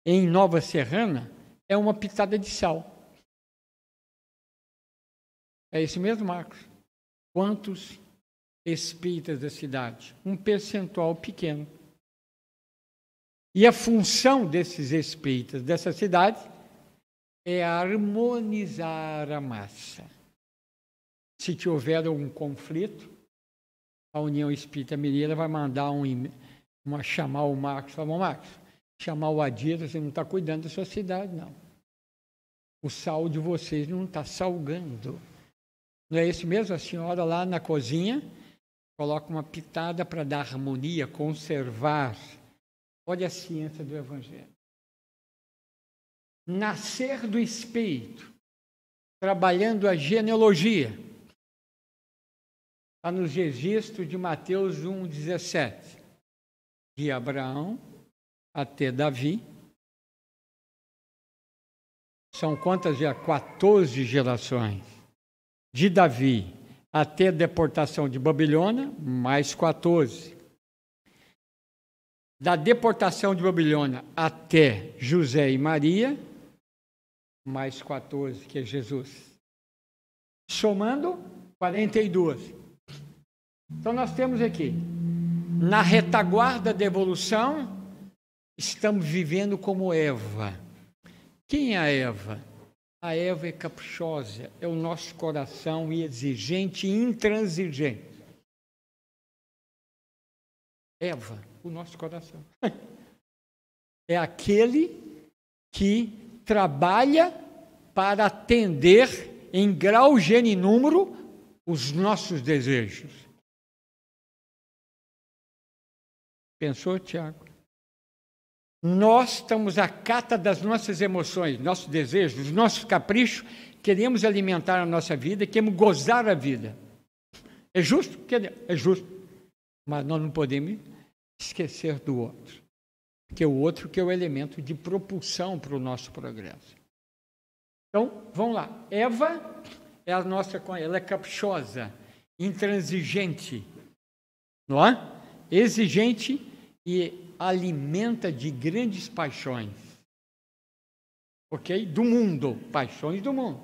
em Nova Serrana é uma pitada de sal. É isso mesmo, Marcos? Quantos espíritas da cidade? Um percentual pequeno. E a função desses espíritas dessa cidade é harmonizar a massa. Se houver algum conflito, a União Espírita Mineira vai mandar chamar o Marcos, falar, Marcos, chamar o Adira, você não está cuidando da sua cidade, não. O sal de vocês não está salgando. Não é isso mesmo? A senhora lá na cozinha coloca uma pitada para dar harmonia, conservar. Olha a ciência do Evangelho. Nascer do Espírito, trabalhando a genealogia. Está nos registros de Mateus 1,17. De Abraão até Davi. São quantas já? 14 gerações. De Davi até a deportação de Babilônia, mais 14. Da deportação de Babilônia até José e Maria, mais 14, que é Jesus. Somando, 42. Então, nós temos aqui, na retaguarda da evolução, estamos vivendo como Eva. Quem é a Eva? A Eva é caprichosa, é o nosso coração exigente e intransigente. Eva, o nosso coração. É aquele que trabalha para atender em grau, gênero e número os nossos desejos. Pensou, Tiago? Nós estamos à cata das nossas emoções, nossos desejos, nossos caprichos, queremos alimentar a nossa vida, queremos gozar a vida. É justo? É justo. Mas nós não podemos esquecer do outro. Porque o outro que é o elemento de propulsão para o nosso progresso. Então, vamos lá. Eva é a nossa, ela é caprichosa, intransigente, não é? Exigente e alimenta de grandes paixões. Ok? Do mundo, paixões do mundo.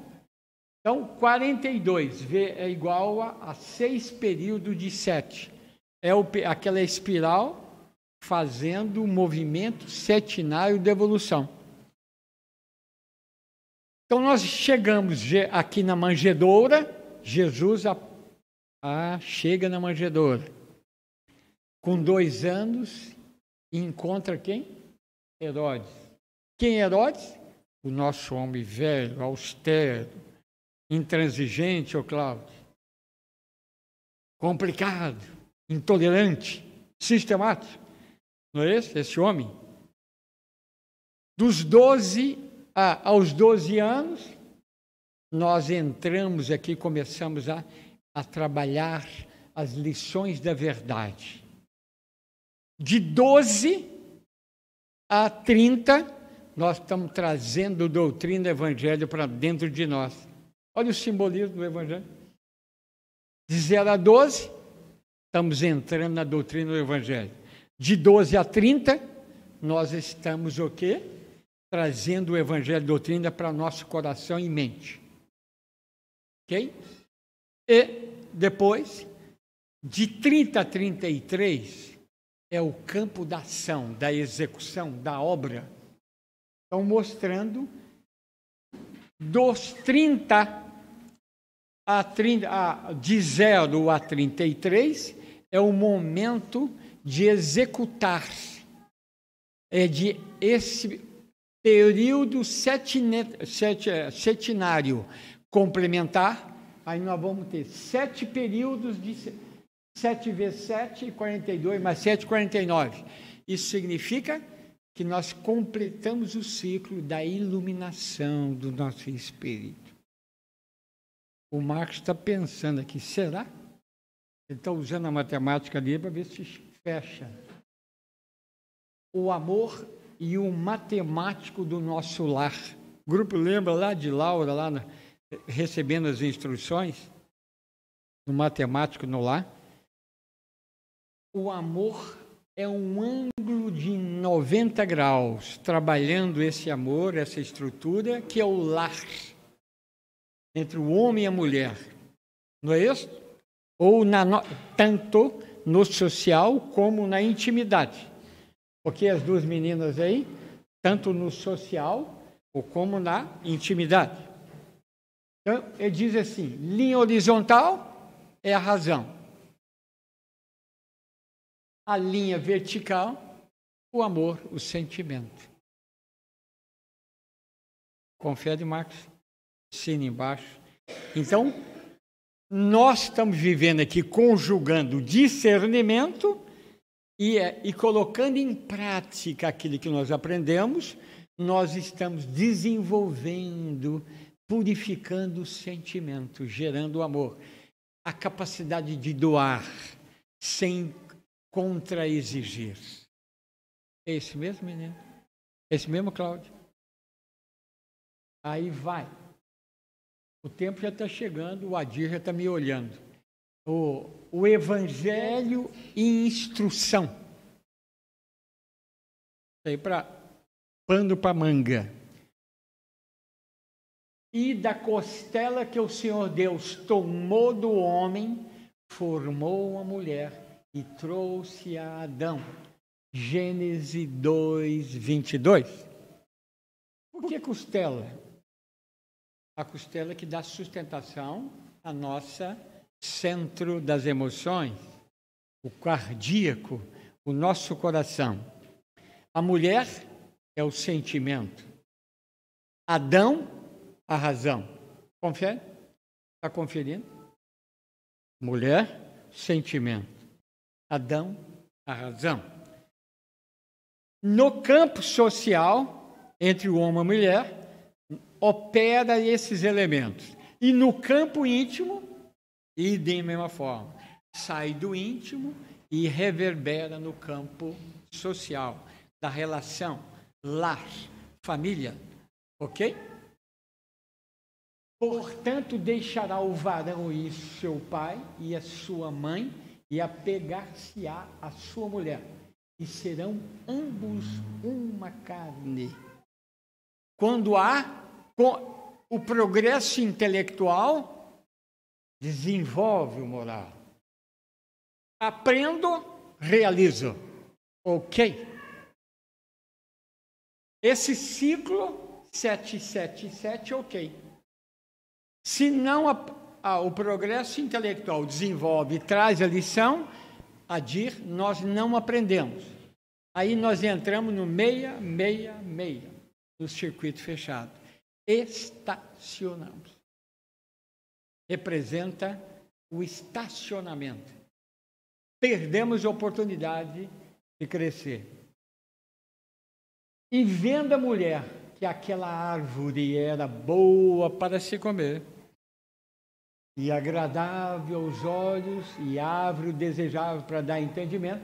Então, 42 é igual a 6 períodos de 7. É aquela espiral fazendo o movimento setinário de evolução. Então, nós chegamos aqui na manjedoura, Jesus chega na manjedoura. Com 2 anos, e encontra quem? Herodes. Quem é Herodes? O nosso homem velho, austero, intransigente, ô Cláudio. Complicado, intolerante, sistemático. Não é esse homem? Dos 12 aos 12 anos, nós entramos aqui, começamos a trabalhar as lições da verdade. De 12 a 30, nós estamos trazendo doutrina do Evangelho para dentro de nós. Olha o simbolismo do Evangelho. De 0 a 12, estamos entrando na doutrina do Evangelho. De 12 a 30, nós estamos o quê? Trazendo o Evangelho, doutrina para nosso coração e mente. Ok? E depois, de 30 a 33, é o campo da ação, da execução, da obra. Estão mostrando dos 30 de 0 a 33, é o momento de executar. É de esse período setinário complementar, aí nós vamos ter 7 períodos de 7 vezes 7, 42, mais 7, 49. Isso significa que nós completamos o ciclo da iluminação do nosso espírito. O Marcos está pensando aqui, será? Ele está usando a matemática ali para ver se fecha. O amor e o matemático do nosso lar. O grupo lembra lá de Laura, recebendo as instruções do matemático no lar? O amor é um ângulo de 90 graus, trabalhando esse amor, essa estrutura, que é o lar, entre o homem e a mulher. Não é isso? Ou tanto no social como na intimidade. Porque as duas meninas aí, tanto no social ou como na intimidade. Então, ele diz assim, linha horizontal é a razão. A linha vertical, o amor, o sentimento. Confere, Marcos? Assina embaixo. Então, nós estamos vivendo aqui, conjugando discernimento e colocando em prática aquilo que nós aprendemos, nós estamos desenvolvendo, purificando o sentimento, gerando amor. A capacidade de doar sem contra-exigir. É esse mesmo, menino? Esse mesmo, Cláudio? Aí vai. O tempo já está chegando, o Adir já está me olhando. O Evangelho e instrução. Isso aí para pano para manga. e da costela que o Senhor Deus tomou do homem, formou a mulher e trouxe a Adão. Gênesis 2, 22. Por que costela? A costela que dá sustentação à nossa centro das emoções, o cardíaco, o nosso coração. A mulher é o sentimento. Adão, a razão. Confere? Está conferindo? Mulher, sentimento. Adão, a razão. No campo social, entre o homem e a mulher, opera esses elementos. E no campo íntimo, e de mesma forma, sai do íntimo e reverbera no campo social, da relação, lar, família, ok? Portanto, deixará o varão ir seu pai e a sua mãe e apegar-se-á à sua mulher, e serão ambos uma carne. Quando há o progresso intelectual, desenvolve o moral. Aprendo, realizo. Ok? Esse ciclo 777, ok. Se não o progresso intelectual desenvolve e traz a lição, nós não aprendemos. Aí nós entramos no 666, no circuito fechado. Estacionamos. Representa o estacionamento. Perdemos a oportunidade de crescer. E vendo a mulher que aquela árvore era boa para se comer, e agradável aos olhos, e árvore desejável para dar entendimento,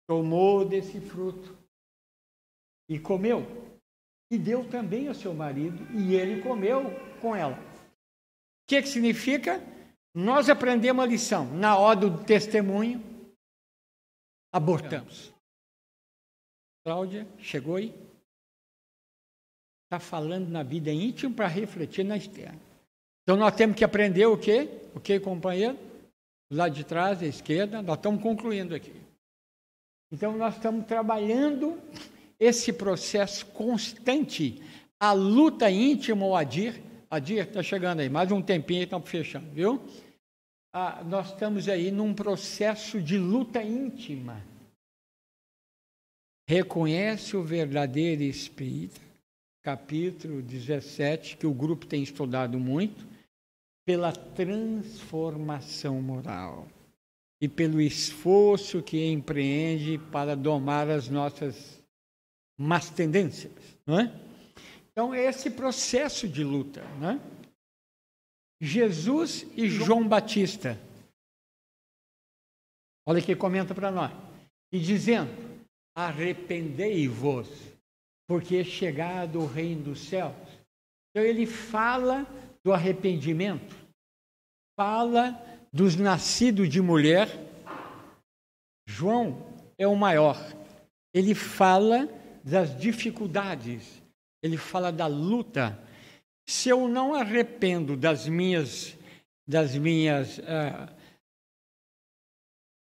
tomou desse fruto e comeu. E deu também ao seu marido, e ele comeu com ela. O que significa? Nós aprendemos a lição. Na hora do testemunho, abortamos. Cláudia chegou aí. Está falando na vida íntima para refletir na externa. Então, nós temos que aprender o quê? O quê, companheiro? Do lado de trás, à esquerda, nós estamos concluindo aqui. Então, nós estamos trabalhando esse processo constante, a luta íntima, o Adir está chegando aí, mais um tempinho e estamos fechando, viu? Nós estamos aí num processo de luta íntima. Reconhece o verdadeiro espírita, capítulo 17, que o grupo tem estudado muito, pela transformação moral e pelo esforço que empreende para domar as nossas más tendências, não é? Então, é esse processo de luta, não é? Jesus e João Batista. Olha que comenta para nós. E dizendo, arrependei-vos, porque é chegado o reino dos céus. Então, ele fala do arrependimento, fala dos nascidos de mulher. João é o maior. Ele fala das dificuldades, ele fala da luta. Se eu não arrependo das minhas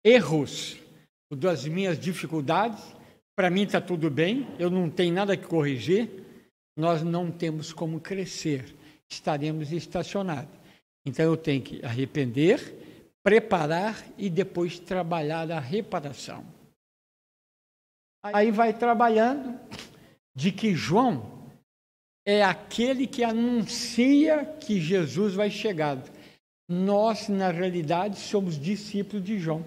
erros, das minhas dificuldades, para mim está tudo bem, eu não tenho nada que corrigir, nós não temos como crescer, estaremos estacionados. Então eu tenho que arrepender, preparar e depois trabalhar a reparação. Aí vai trabalhando de que João é aquele que anuncia que Jesus vai chegar. Nós, na realidade, somos discípulos de João.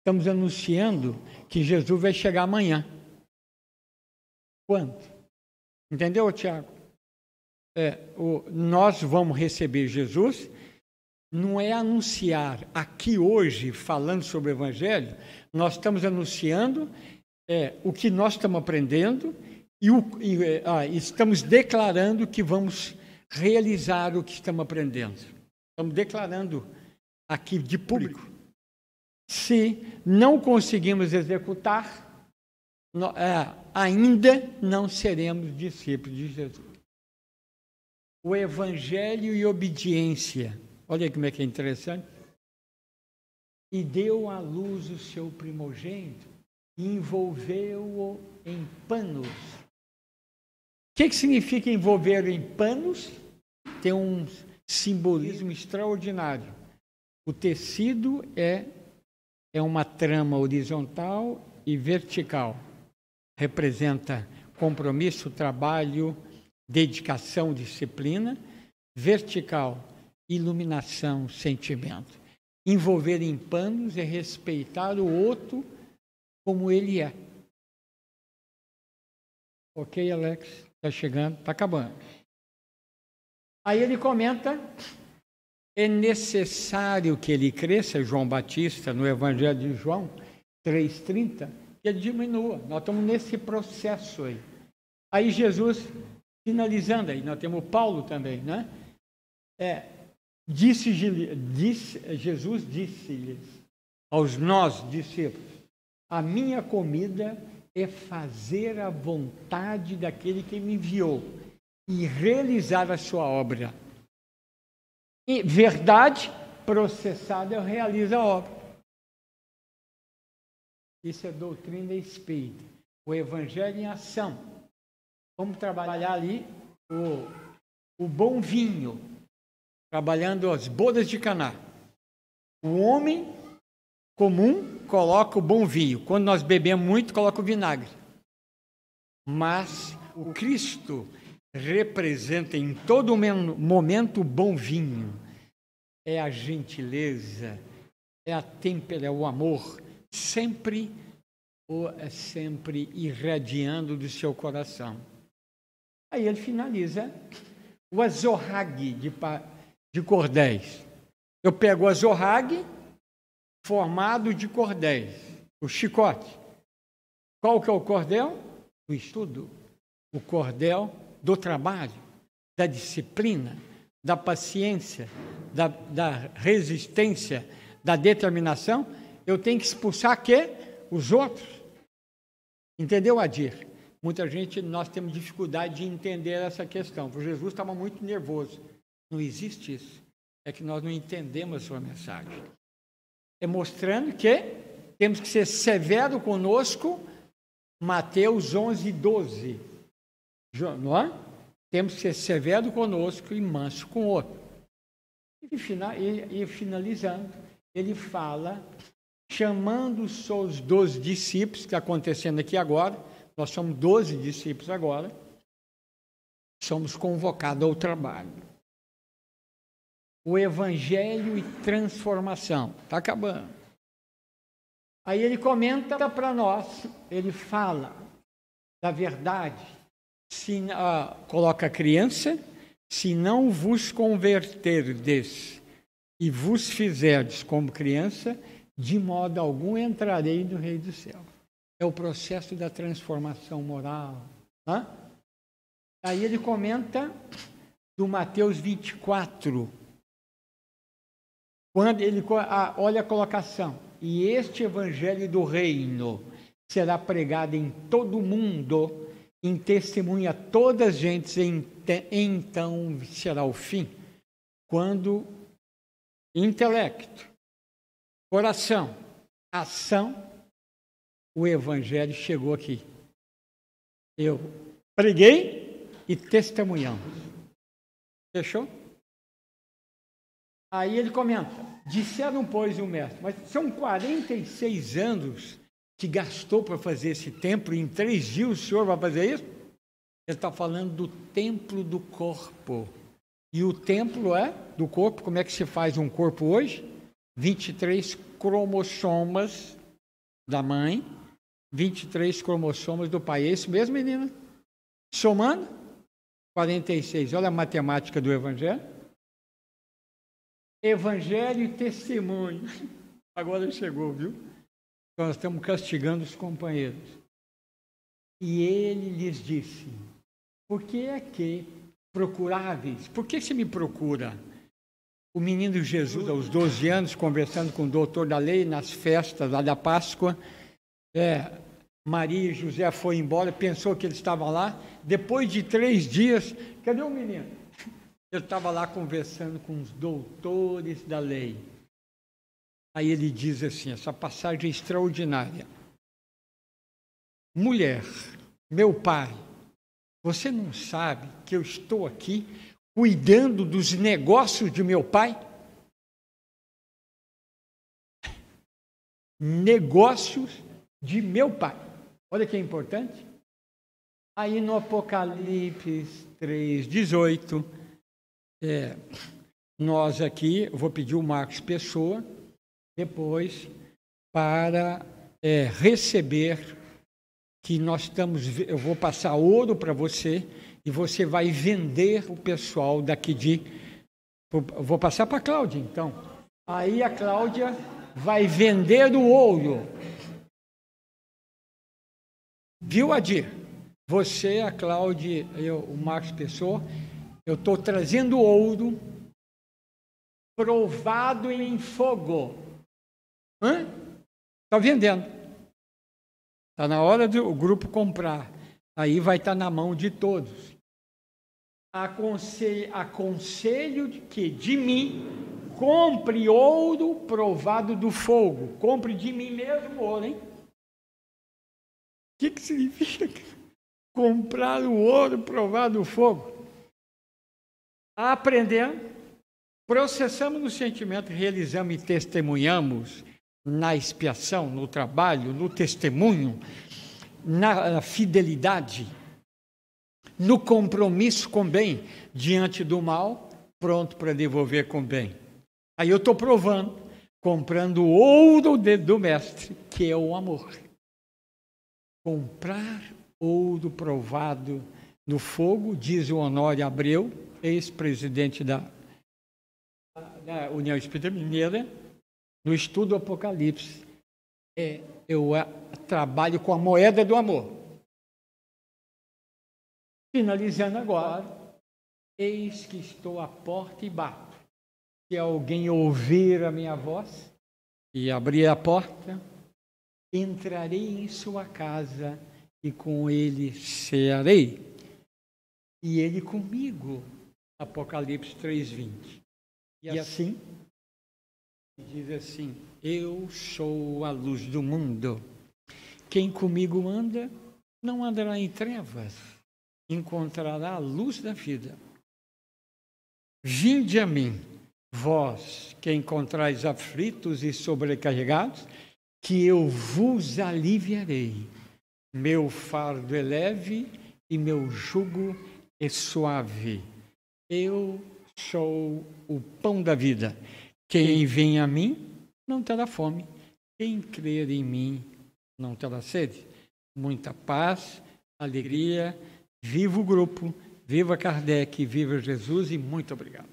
Estamos anunciando que Jesus vai chegar amanhã. Quando? Entendeu, Tiago? Nós vamos receber Jesus, não é anunciar aqui hoje, falando sobre o Evangelho, nós estamos anunciando o que nós estamos aprendendo e estamos declarando que vamos realizar o que estamos aprendendo. Estamos declarando aqui de público. Se não conseguimos executar, ainda não seremos discípulos de Jesus. o evangelho e obediência. Olha como é que é interessante. E deu à luz o seu primogênito, e envolveu-o em panos. O que significa envolver em panos? Tem um simbolismo extraordinário. O tecido é uma trama horizontal e vertical. Representa compromisso, trabalho, dedicação, disciplina. Vertical, iluminação, sentimento. Envolver em panos é respeitar o outro como ele é. Ok, Alex? Está chegando, está acabando. Aí ele comenta, é necessário que ele cresça, João Batista, no Evangelho de João 3,30, que ele diminua. Nós estamos nesse processo aí. Aí Jesus, finalizando aí, nós temos Paulo também, né? Jesus disse-lhes aos nós, discípulos, a minha comida é fazer a vontade daquele que me enviou e realizar a sua obra. E verdade processada realiza a obra. Isso é doutrina espírita. O evangelho em ação. Vamos trabalhar ali o bom vinho, trabalhando as bodas de Caná. O homem comum coloca o bom vinho. Quando nós bebemos muito, coloca o vinagre. Mas o Cristo representa em todo momento o bom vinho. É a gentileza, é a têmpera, é o amor, sempre irradiando do seu coração. Aí ele finaliza o azorrague de cordéis. Eu pego o azorrague formado de cordéis, o chicote. Qual que é o cordel? O estudo. O cordel do trabalho, da disciplina, da paciência, da resistência, da determinação. Eu tenho que expulsar quê? Os outros. Entendeu, Adir? Muita gente, nós temos dificuldade de entender essa questão. Porque Jesus estava muito nervoso. Não existe isso. É que nós não entendemos a sua mensagem. É mostrando que temos que ser severo conosco, Mateus 11:12. Não é? Temos que ser severo conosco e manso com o outro. E finalizando, ele fala, chamando os seus 12 discípulos, que está acontecendo aqui agora, nós somos 12 discípulos agora, somos convocados ao trabalho. O evangelho e transformação. Está acabando. Aí ele comenta para nós, ele fala da verdade. Coloca a criança, se não vos converterdes e vos fizerdes como criança, de modo algum entrarei no reino do céu. É o processo da transformação moral. Né? Aí ele comenta do Mateus 24, quando ele olha a colocação, e este evangelho do reino será pregado em todo o mundo, em testemunha a todas as gentes, então será o fim, quando intelecto, coração, ação, o evangelho chegou aqui. Eu preguei e testemunhamos. Fechou? Aí ele comenta, disseram, pois, o mestre, mas são 46 anos que gastou para fazer esse templo, e em 3 dias o senhor vai fazer isso? Ele está falando do templo do corpo. E o templo do corpo, como é que se faz um corpo hoje? 23 cromossomas da mãe, 23 cromossomas do pai. É isso mesmo, menina? Somando, 46. Olha a matemática do evangelho. Evangelho e testemunho. Agora chegou, viu? Nós estamos castigando os companheiros. E ele lhes disse, por que é que procuráveis? Por que você me procura? O menino Jesus, aos 12 anos, conversando com o doutor da lei, nas festas lá da Páscoa, Maria e José foram embora, pensou que ele estava lá. Depois de 3 dias, cadê o menino? Eu estava lá conversando com os doutores da lei. Aí ele diz assim, essa passagem é extraordinária. Mulher, meu pai, você não sabe que eu estou aqui cuidando dos negócios de meu pai? Negócios de meu pai. Olha que importante. Aí no Apocalipse 3:18, nós aqui, eu vou pedir o Marcos Pessoa, depois, para receber, que nós estamos, eu vou passar ouro para você, e você vai vender o pessoal daqui eu vou passar para a Cláudia, então. Aí a Cláudia vai vender o ouro. Viu, Adir? Você, a Cláudia, o Marcos Pessoa, eu estou trazendo ouro provado em fogo. Está vendendo. Está na hora do grupo comprar. Aí vai estar na mão de todos. Aconselho que de mim compre ouro provado do fogo. Compre de mim mesmo ouro, hein? O que significa comprar o ouro provado do fogo? Aprendendo, processamos no sentimento, realizamos e testemunhamos na expiação, no trabalho, no testemunho, na fidelidade, no compromisso com bem, diante do mal, pronto para devolver com bem. Aí eu estou provando, comprando o ouro do mestre, que é o amor. Comprar ouro provado no fogo, diz o Honório Abreu, ex-presidente da União Espírita Mineira, no estudo Apocalipse. Eu trabalho com a moeda do amor. Finalizando agora, eis que estou à porta e bato. Se alguém ouvir a minha voz e abrir a porta, entrarei em sua casa e com ele cearei, e ele comigo. Apocalipse 3:20. E assim, diz assim, eu sou a luz do mundo. Quem comigo anda, não andará em trevas, encontrará a luz da vida. Vinde a mim, vós que encontrais aflitos e sobrecarregados, que eu vos aliviarei. Meu fardo é leve e meu jugo é suave. Eu sou o pão da vida. Quem vem a mim não terá fome. Quem crer em mim não terá sede. Muita paz, alegria. Viva o grupo, viva Kardec, viva Jesus e muito obrigado.